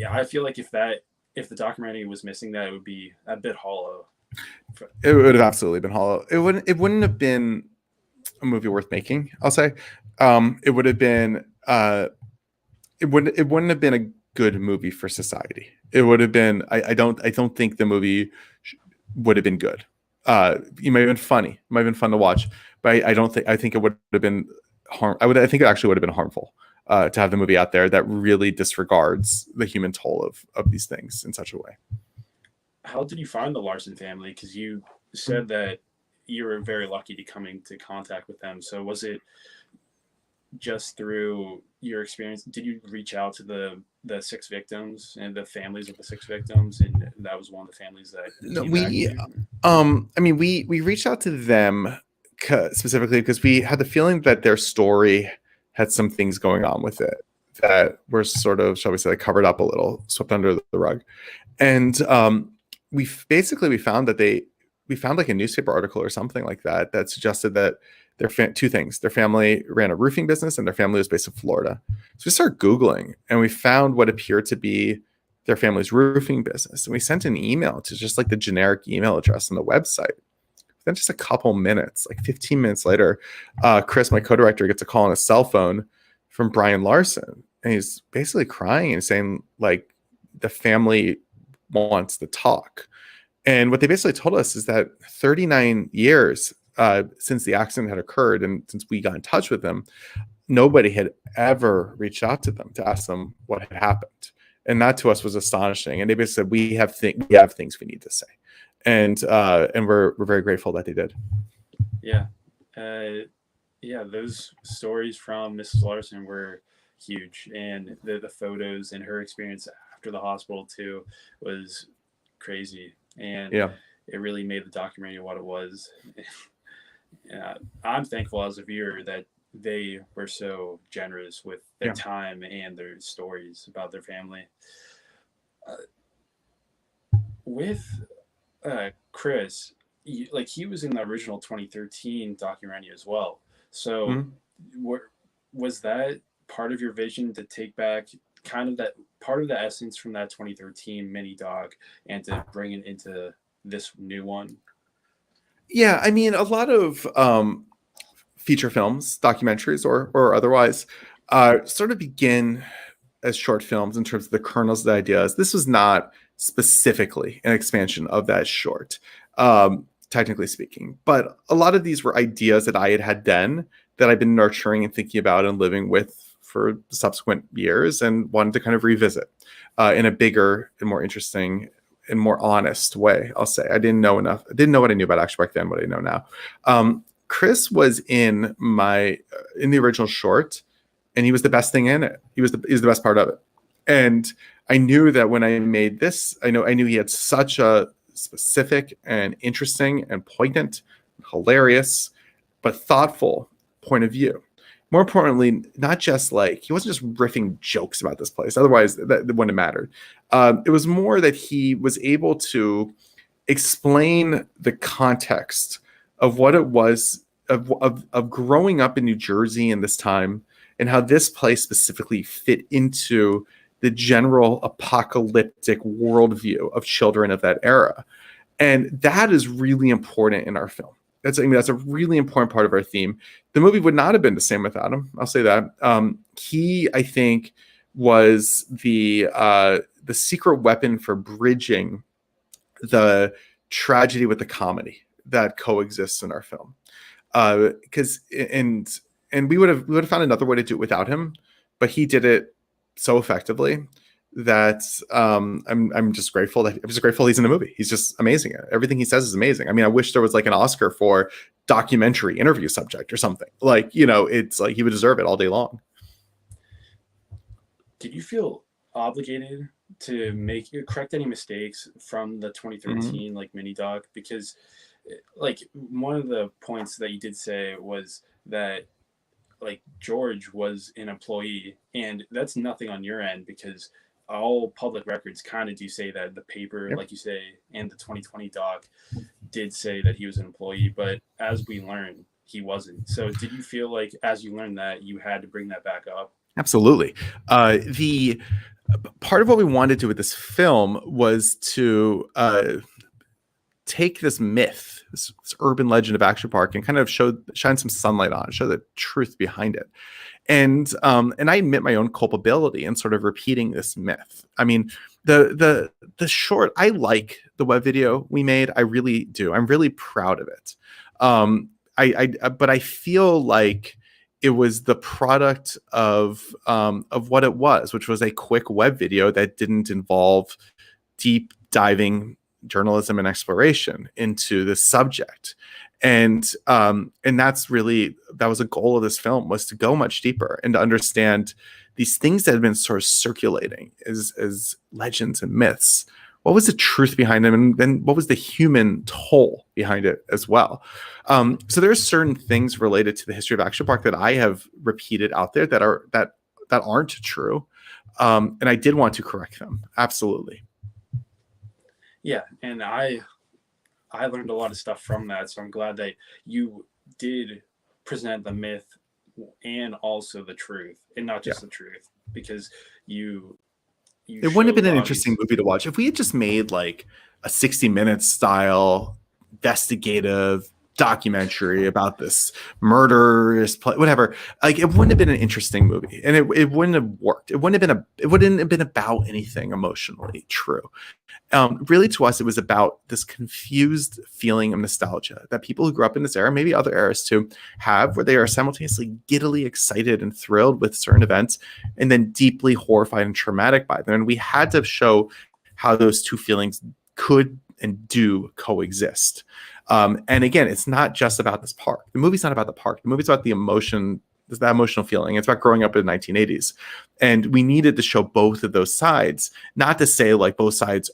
Speaker 1: I feel like if the documentary was missing that, it would be a bit hollow.
Speaker 2: It would have absolutely been hollow. It wouldn't have been a movie worth making, I'll say. It would have been it wouldn't have been a good movie for society. It would have been, I don't think the movie would have been good. It might have been funny, it might have been fun to watch, but I don't think, I think it would have been I think it actually would have been harmful to have the movie out there that really disregards the human toll of these things in such a way.
Speaker 1: How did you find the Larson family? Because you said that you were very lucky to come into contact with them. So was it just through your experience? Did you reach out to the 6 victims and the families of the 6 victims, and that was one of the families that
Speaker 2: No,
Speaker 1: came back to you?
Speaker 2: I mean, we reached out to them specifically because we had the feeling that their story had some things going on with it that were sort of, shall we say, like covered up a little, swept under the rug. And we found that we found like a newspaper article or something like that that suggested that two things: their family ran a roofing business and their family was based in Florida. So we started Googling and we found what appeared to be their family's roofing business. And we sent an email to just like the generic email address on the website. Then just a couple minutes, like 15 minutes later, Chris, my co-director, gets a call on his cell phone from Brian Larson. And he's basically crying and saying, like, the family wants to talk. And what they basically told us is that 39 years since the accident had occurred and since we got in touch with them, nobody had ever reached out to them to ask them what had happened. And that to us was astonishing. And they basically said, we have things we need to say. And we're very grateful that they did.
Speaker 1: Yeah. Those stories from Mrs. Larson were huge. And the photos and her experience after the hospital too was crazy. And it really made the documentary what it was. I'm thankful as a viewer that they were so generous with their time and their stories about their family. With Chris, he was in the original 2013 documentary as well. So was that part of your vision to take back kind of that part of the essence from that 2013 mini doc and to bring it into this new one?
Speaker 2: Yeah, I mean, a lot of feature films, documentaries or otherwise, sort of begin as short films in terms of the kernels of the ideas. This was not specifically an expansion of that short, technically speaking. But a lot of these were ideas that I had then that I've been nurturing and thinking about and living with for subsequent years and wanted to kind of revisit in a bigger and more interesting and more honest way, I'll say. I didn't know enough. I didn't know what I knew about action back then, what I know now. Chris was in the original short, and he was the best thing in it. He was the best part of it. And I knew that when I made this, I knew he had such a specific and interesting and poignant, hilarious, but thoughtful point of view. More importantly, not just like, he wasn't just riffing jokes about this place. Otherwise, that wouldn't have mattered. It was more that he was able to explain the context of what it was of growing up in New Jersey in this time and how this place specifically fit into the general apocalyptic worldview of children of that era. And that is really important in our film. That's a really important part of our theme. The movie would not have been the same without him. I'll say that. He, I think, was the secret weapon for bridging the tragedy with the comedy that coexists in our film. Because we would have found another way to do it without him, but he did it so effectively that I'm just grateful he's in the movie. He's just amazing. Everything he says is amazing. I mean, I wish there was like an Oscar for documentary interview subject or something. Like, it's like he would deserve it all day long.
Speaker 1: Did you feel obligated to correct any mistakes from the 2013 mini doc? Because one of the points that you did say was that George was an employee, and that's nothing on your end because all public records kind of do say that. The paper, like you say, and the 2020 doc did say that he was an employee, but as we learned, he wasn't. So did you feel like as you learned that you had to bring that back up?
Speaker 2: Absolutely. The part of what we wanted to do with this film was to take this myth, this urban legend of Action Park, and kind of shine some sunlight on it, show the truth behind it. And I admit my own culpability in sort of repeating this myth. I mean, the short, I like the web video we made. I really do. I'm really proud of it. But I feel like it was the product of what it was, which was a quick web video that didn't involve deep diving journalism and exploration into this subject. And that's really, that was a goal of this film, was to go much deeper and to understand these things that had been sort of circulating as legends and myths. What was the truth behind them, and then what was the human toll behind it as well? So there are certain things related to the history of Action Park that I have repeated out there that aren't true, and I did want to correct them. Absolutely.
Speaker 1: Yeah, and I learned a lot of stuff from that, so I'm glad that you did present the myth and also the truth, and not just the truth, because you
Speaker 2: it wouldn't have been an interesting movie to watch if we had just made like a 60 Minutes style investigative documentary about this murderous whatever. Like, it wouldn't have been an interesting movie, and it wouldn't have worked. It wouldn't have been about anything emotionally true. Really, to us, it was about this confused feeling of nostalgia that people who grew up in this era, maybe other eras too, have, where they are simultaneously giddily excited and thrilled with certain events, and then deeply horrified and traumatic by them. And we had to show how those two feelings could and do coexist. And again, it's not just about this park. The movie's not about the park. The movie's about the emotion, that emotional feeling. It's about growing up in the 1980s. And we needed to show both of those sides, not to say like both sides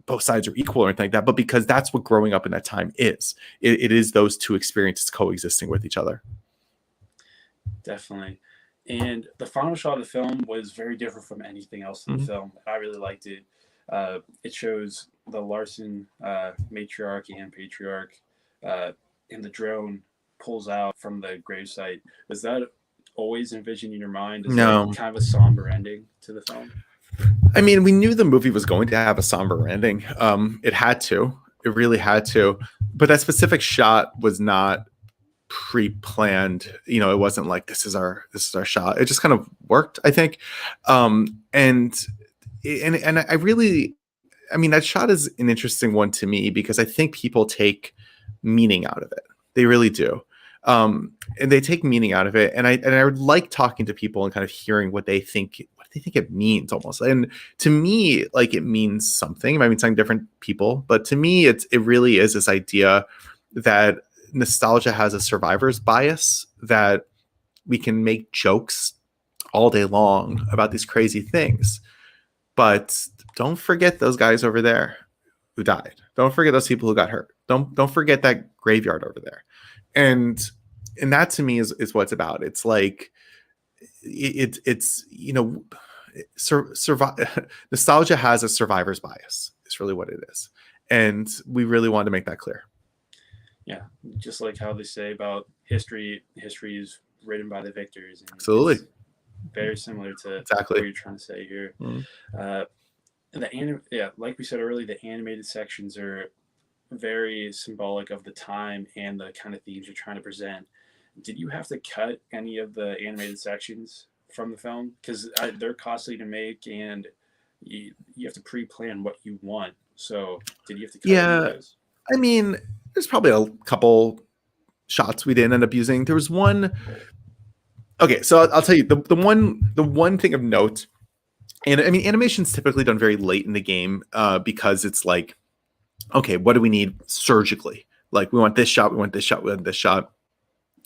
Speaker 2: are equal or anything like that, but because that's what growing up in that time is. It is those two experiences coexisting with each other.
Speaker 1: Definitely. And the final shot of the film was very different from anything else in the film. I really liked it. It shows the Larson matriarch and patriarch, and the drone pulls out from the gravesite. Was that always envisioned in your mind as
Speaker 2: No.
Speaker 1: kind of a somber ending to the film?
Speaker 2: I mean, we knew the movie was going to have a somber ending. It had to. It really had to. But that specific shot was not pre-planned. You know, it wasn't like this is our shot. It just kind of worked, I think. And I really, I mean, that shot is an interesting one to me because I think people take meaning out of it. They really do. And they take meaning out of it. And I would like talking to people and kind of hearing what they think it means almost. And to me, like, it means something. It might mean something different to people, but to me, it really is this idea that nostalgia has a survivor's bias, that we can make jokes all day long about these crazy things. But don't forget those guys over there who died. Don't forget those people who got hurt. Don't forget that graveyard over there. And that to me is what it's about. It's like it's you know, nostalgia has a survivor's bias. It's really what it is, and we really wanted to make that clear.
Speaker 1: Yeah, just like how they say about history is written by the victors. And
Speaker 2: absolutely,
Speaker 1: very similar to
Speaker 2: exactly
Speaker 1: what you're trying to say here. And like we said earlier, the animated sections are very symbolic of the time and the kind of themes you're trying to present. Did you have to cut any of the animated sections from the film? Because they're costly to make, and you have to pre-plan what you want. So did you have to cut any of those?
Speaker 2: I mean, there's probably a couple shots we didn't end up using. There was one. Okay, so I'll tell you the one thing of note. And I mean, animation's typically done very late in the game because it's like, okay, what do we need surgically? Like, we want this shot, we want this shot, we want this shot.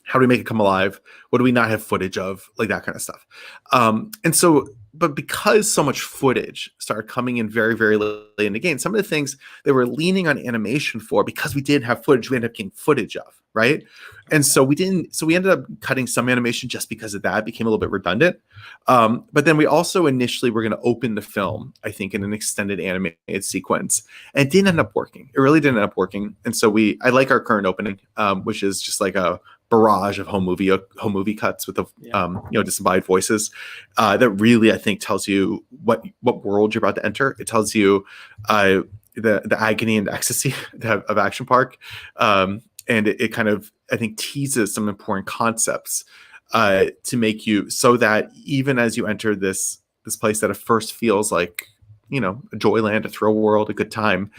Speaker 2: How do we make it come alive? What do we not have footage of? Like, that kind of stuff. And so, but because so much footage started coming in very, very late in the game, some of the things they were leaning on animation for, because we didn't have footage, we ended up getting footage of, right? And so we ended up cutting some animation just because of that. It became a little bit redundant. But then we also initially were going to open the film, I think, in an extended animated sequence. And it didn't end up working. It really didn't end up working. And so I like our current opening, which is just like a barrage of home movie cuts with the disembodied voices that really, I think, tells you what world you're about to enter. It tells you the agony and ecstasy of Action Park, and it kind of, I think, teases some important concepts to make you so that even as you enter this place that at first feels like, you know, a joyland, a thrill world, a good time,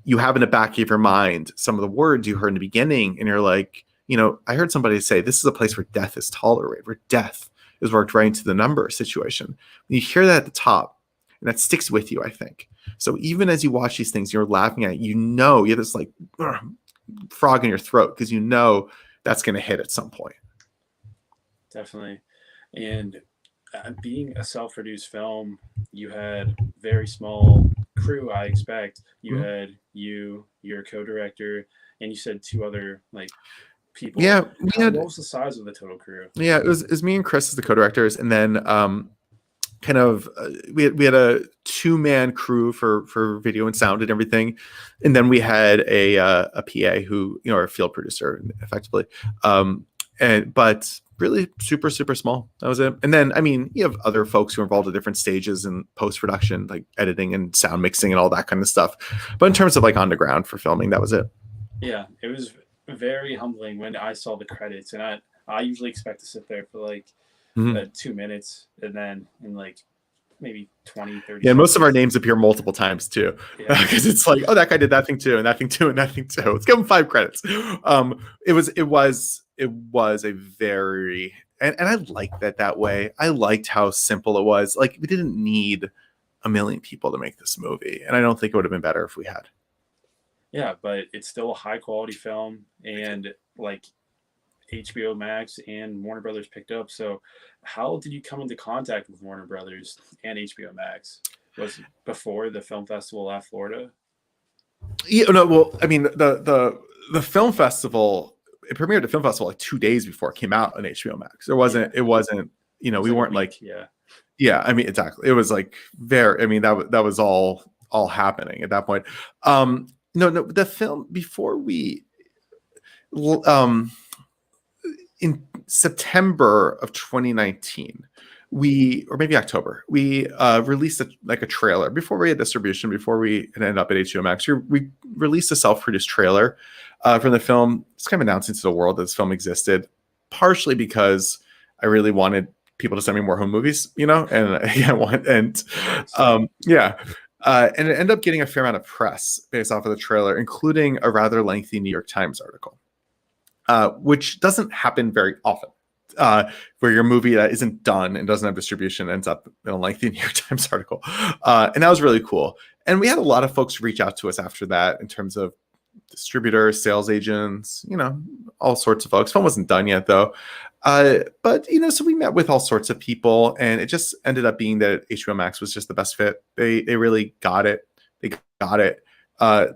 Speaker 2: you have in the back of your mind some of the words you heard in the beginning, and you're like, you know, I heard somebody say this is a place where death is tolerated, where death is worked right into the number situation. When you hear that at the top, and that sticks with you, I think. So even as you watch these things, you're laughing at it, you know, you have this like frog in your throat because you know that's going to hit at some point.
Speaker 1: Definitely. And being a self-produced film, you had very small crew, I expect. You had your co-director, and you said two other like people.
Speaker 2: Yeah,
Speaker 1: what was the size of the total crew?
Speaker 2: Yeah, it was me and Chris as the co-directors, and then kind of we had a 2-man crew for video and sound and everything, and then we had a PA who, you know, our field producer effectively, but really super small. That was it. And then I mean, you have other folks who are involved at different stages in post-production, like editing and sound mixing and all that kind of stuff. But in terms of like on the ground for filming, that was it.
Speaker 1: Yeah, it was very humbling when I saw the credits, and I usually expect to sit there for like 2 minutes, and then in like maybe 20, 30
Speaker 2: Yeah, most of our names appear multiple times too, because it's like, oh, that guy did that thing too, and that thing too, and that thing too. Let's give him 5 credits. It was a very, and I liked that way. I liked how simple it was. Like, we didn't need a million people to make this movie, and I don't think it would have been better if we had.
Speaker 1: Yeah, but it's still a high quality film, and like HBO Max and Warner Brothers picked up. So how did you come into contact with Warner Brothers and HBO Max? Was it before the film festival at Florida?
Speaker 2: Yeah, no, well, I mean, the film festival, it premiered at the film festival like 2 days before it came out on HBO Max. It wasn't, you know, we weren't like, I mean, exactly. It was like I mean, that was all happening at that point. No, the film, before we, in September of 2019, or maybe October, we released a trailer before we had distribution, before we ended up at HBO Max. We released a self-produced trailer from the film. It's kind of announcing to the world that this film existed, partially because I really wanted people to send me more home movies, you know, and and it ended up getting a fair amount of press based off of the trailer, including a rather lengthy New York Times article, which doesn't happen very often, where your movie that isn't done and doesn't have distribution ends up in a lengthy New York Times article. And that was really cool. And we had a lot of folks reach out to us after that in terms of distributors, sales agents, you know, all sorts of folks. Film wasn't done yet, though. But, you know, so we met with all sorts of people, and it just ended up being that HBO Max was just the best fit. They really got it. They got it.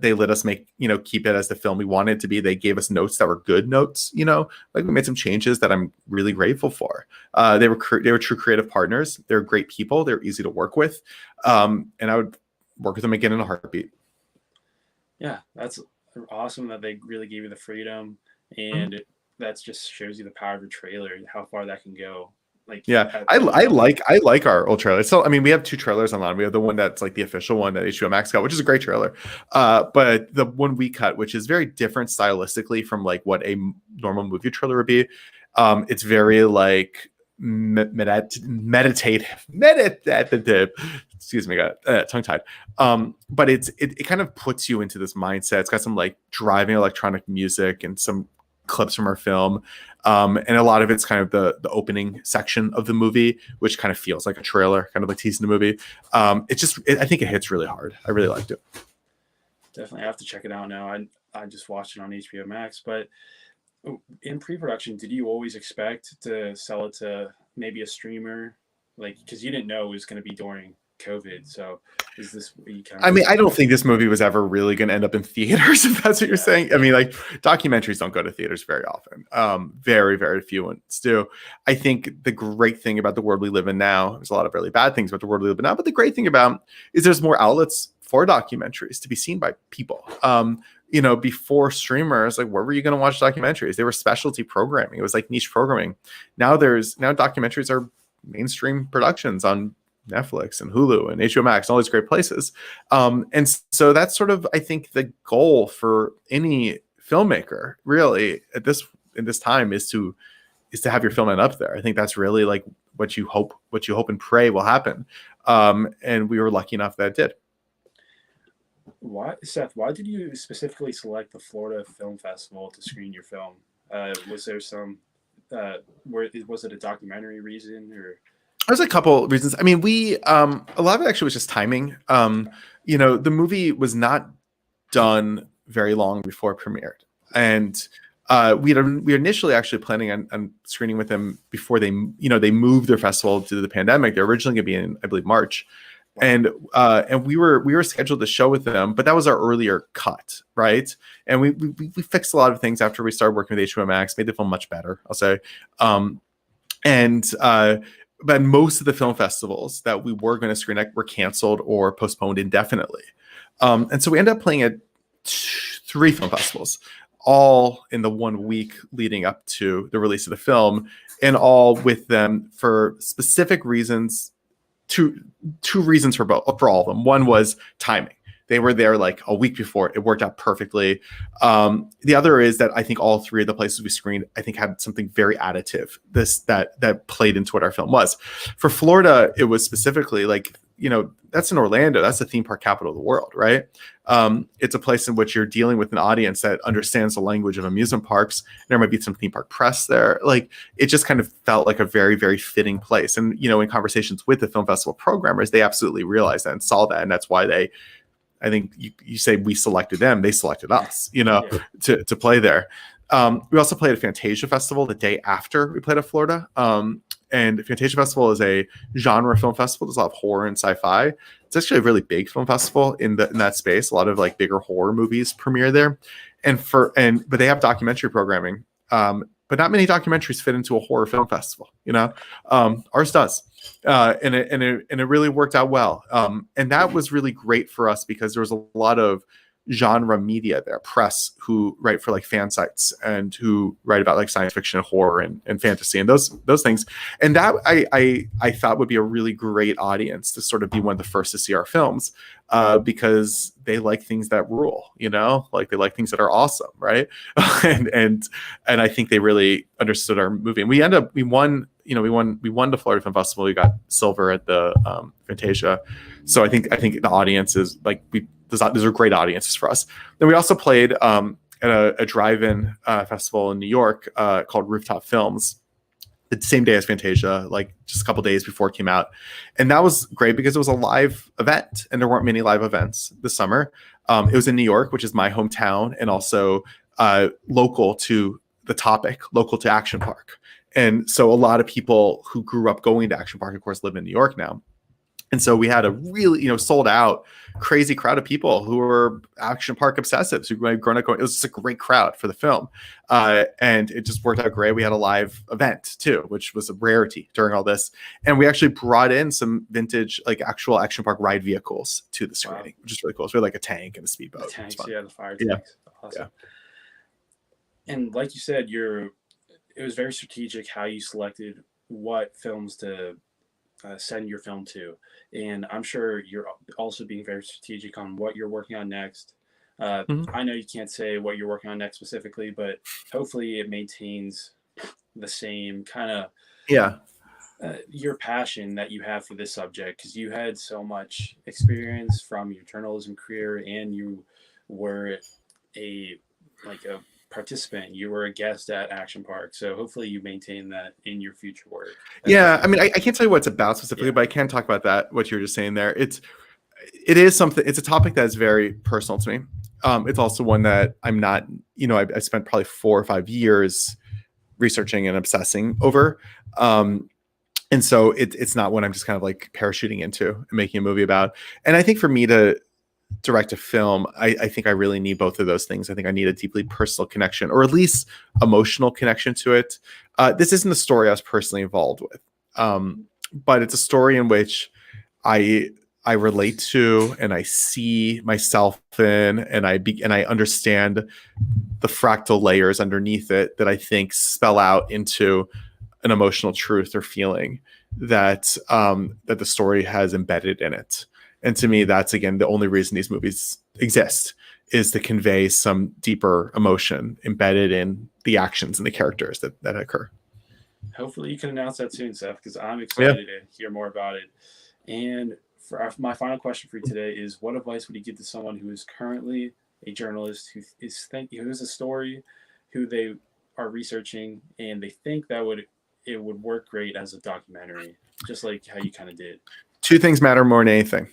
Speaker 2: They let us keep it as the film we wanted it to be. They gave us notes that were good notes, you know, like we made some changes that I'm really grateful for. They were true creative partners. They're great people. They're easy to work with. And I would work with them again in a heartbeat.
Speaker 1: Yeah, that's awesome that they really gave you the freedom, and that just shows you the power of a trailer, how far that can go. Like, yeah,
Speaker 2: I like our old trailer. So I mean, we have 2 trailers online. We have the one that's like the official one that HBO Max got, which is a great trailer. But the one we cut, which is very different stylistically from like what a normal movie trailer would be. It's very like meditative. Excuse me, got tongue tied. But it kind of puts you into this mindset. It's got some like driving electronic music and some clips from our film, and a lot of it's kind of the opening section of the movie, which kind of feels like a trailer, kind of like teasing the movie. I think it hits really hard. I really liked it.
Speaker 1: Definitely have to check it out now. I just watched it on HBO Max. But in pre-production, did you always expect to sell it to maybe a streamer, like, because you didn't know it was going to be during COVID? So is this
Speaker 2: I mean, I don't think this movie was ever really going to end up in theaters, if that's what you're saying. I mean, like, documentaries don't go to theaters very often. Very, very few ones do. I think the great thing about the world we live in now, there's a lot of really bad things about the world we live in now, but the great thing about is there's more outlets for documentaries to be seen by people. You know, before streamers, like, where were you going to watch documentaries? They were specialty programming. It was like niche programming. Now documentaries are mainstream productions on Netflix and Hulu and HBO Max and all these great places. And so that's sort of, I think, the goal for any filmmaker really in this time is to to have your film end up there. I think that's really like what you hope and pray will happen. And we were lucky enough that it did.
Speaker 1: Seth, why did you specifically select the Florida Film Festival to screen your film? Was there some, was it a documentary reason, or?
Speaker 2: There's a couple reasons. I mean, a lot of it actually was just timing. The movie was not done very long before it premiered. And we were initially actually planning on screening with them before they moved their festival due to the pandemic. They're originally going to be in, I believe, March. And we were scheduled to show with them, but that was our earlier cut, right? And we fixed a lot of things after we started working with HBO Max, made the film much better, I'll say. But most of the film festivals that we were going to screen at were canceled or postponed indefinitely. And so we ended up playing at 3 film festivals, all in the 1 week leading up to the release of the film, and all with them for specific reasons. Two reasons for all of them. One was timing. They were there like a week before. It worked out perfectly. The other is that I think all 3 of the places we screened, I think, had something very additive that played into what our film was. For Florida, it was specifically like, that's in Orlando. That's the theme park capital of the world, right? It's a place in which you're dealing with an audience that understands the language of amusement parks. There might be some theme park press there. Like, it just kind of felt like a very, very fitting place. And, in conversations with the film festival programmers, they absolutely realized that and saw that. And that's why I think you say we selected them, they selected us, to play there. We also played at Fantasia Festival the day after we played at Florida. And Fantasia Festival is a genre film festival. There's a lot of horror and sci-fi. It's actually a really big film festival in that space. A lot of like bigger horror movies premiere there. But they have documentary programming. But not many documentaries fit into a horror film festival, ours does. And it really worked out well. And that was really great for us because there was a lot of genre media there, press who write for like fan sites and who write about like science fiction and horror and fantasy and those things. And that I thought would be a really great audience to sort of be one of the first to see our films, because they like things that rule, like they like things that are awesome, right? and I think they really understood our movie. And we won the Florida Film Festival. We got silver at the Fantasia. So I think the audience is like those are great audiences for us. Then we also played at a drive-in festival in New York called Rooftop Films the same day as Fantasia, like just a couple days before it came out. And that was great because it was a live event and there weren't many live events this summer. It was in New York, which is my hometown, and also local to the topic, local to Action Park. And so a lot of people who grew up going to Action Park, of course, live in New York now. And so we had a really, sold out, crazy crowd of people who were Action Park obsessives who had grown up going. It was just a great crowd for the film. And it just worked out great. We had a live event too, which was a rarity during all this. And we actually brought in some vintage, like actual Action Park ride vehicles to the screening, which is really cool. So we had like a tank and a speedboat.
Speaker 1: The tanks, the fire tanks. Yeah. Awesome. Yeah. And like you said, it was very strategic how you selected what films to send your film to. And I'm sure you're also being very strategic on what you're working on next. I know you can't say what you're working on next specifically, but hopefully it maintains the same kind of your passion that you have for this subject, because you had so much experience from your journalism career, and you were a participant. You were a guest at Action Park, so hopefully you maintain that in your future work.
Speaker 2: Yeah, I mean, I can't tell you what it's about specifically, but I can talk about that, what you were just saying there. It is something, it's a topic that is very personal to me. It's also one that I'm not, I spent probably 4 or 5 years researching and obsessing over. And so it's not one I'm just kind of like parachuting into and making a movie about. And I think for me to direct a film, I think I really need both of those things. I think I need a deeply personal connection, or at least emotional connection to it. This isn't a story I was personally involved with, but it's a story in which I relate to, and I see myself in, and I understand the fractal layers underneath it that I think spell out into an emotional truth or feeling that that the story has embedded in it. And to me, that's, again, the only reason these movies exist, is to convey some deeper emotion embedded in the actions and the characters that occur.
Speaker 1: Hopefully you can announce that soon, Seth, because I'm
Speaker 2: Yeah.
Speaker 1: excited to hear more about it. And my final question for you today is, what advice would you give to someone who is currently a journalist who has a story, who they are researching, and they think that it would work great as a documentary, just like how you kind of did?
Speaker 2: Two things matter more than anything: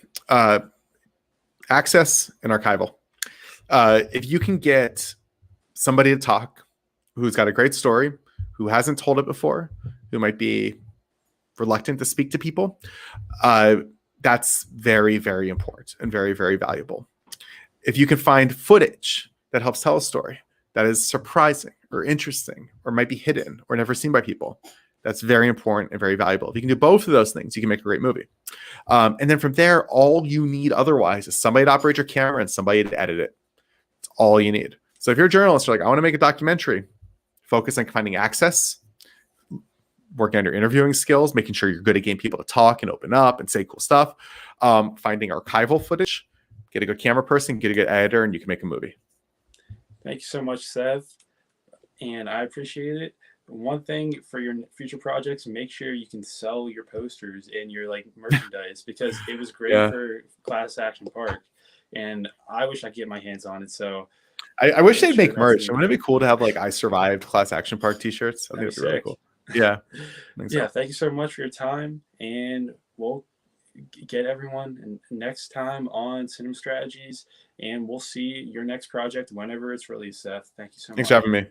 Speaker 2: access and archival. If you can get somebody to talk who's got a great story, who hasn't told it before, who might be reluctant to speak to people, that's very, very important and very, very valuable. If you can find footage that helps tell a story that is surprising or interesting or might be hidden or never seen by people, that's very important and very valuable. If you can do both of those things, you can make a great movie. And then from there, all you need otherwise is somebody to operate your camera and somebody to edit it. It's all you need. So if you're a journalist, you're like, I want to make a documentary, focus on finding access, working on your interviewing skills, making sure you're good at getting people to talk and open up and say cool stuff, finding archival footage, get a good camera person, get a good editor, and you can make a movie.
Speaker 1: Thank you so much, Seth, and I appreciate it. One thing for your future projects, make sure you can sell your posters and your like merchandise, because it was great for Class Action Park, and I wish I could get my hands on it. So
Speaker 2: I wish they'd
Speaker 1: sure
Speaker 2: make merch.
Speaker 1: that's
Speaker 2: Wouldn't it be cool to have like I survived Class Action Park t-shirts? I think
Speaker 1: that'd
Speaker 2: it'd
Speaker 1: be
Speaker 2: be really
Speaker 1: sick.
Speaker 2: cool. Yeah. I think so.
Speaker 1: Yeah, thank you so much for your time, and we'll get everyone next time on Cinema Strategies, and we'll see your next project whenever it's released, Seth. Thank you so
Speaker 2: Thanks for
Speaker 1: much.
Speaker 2: having me.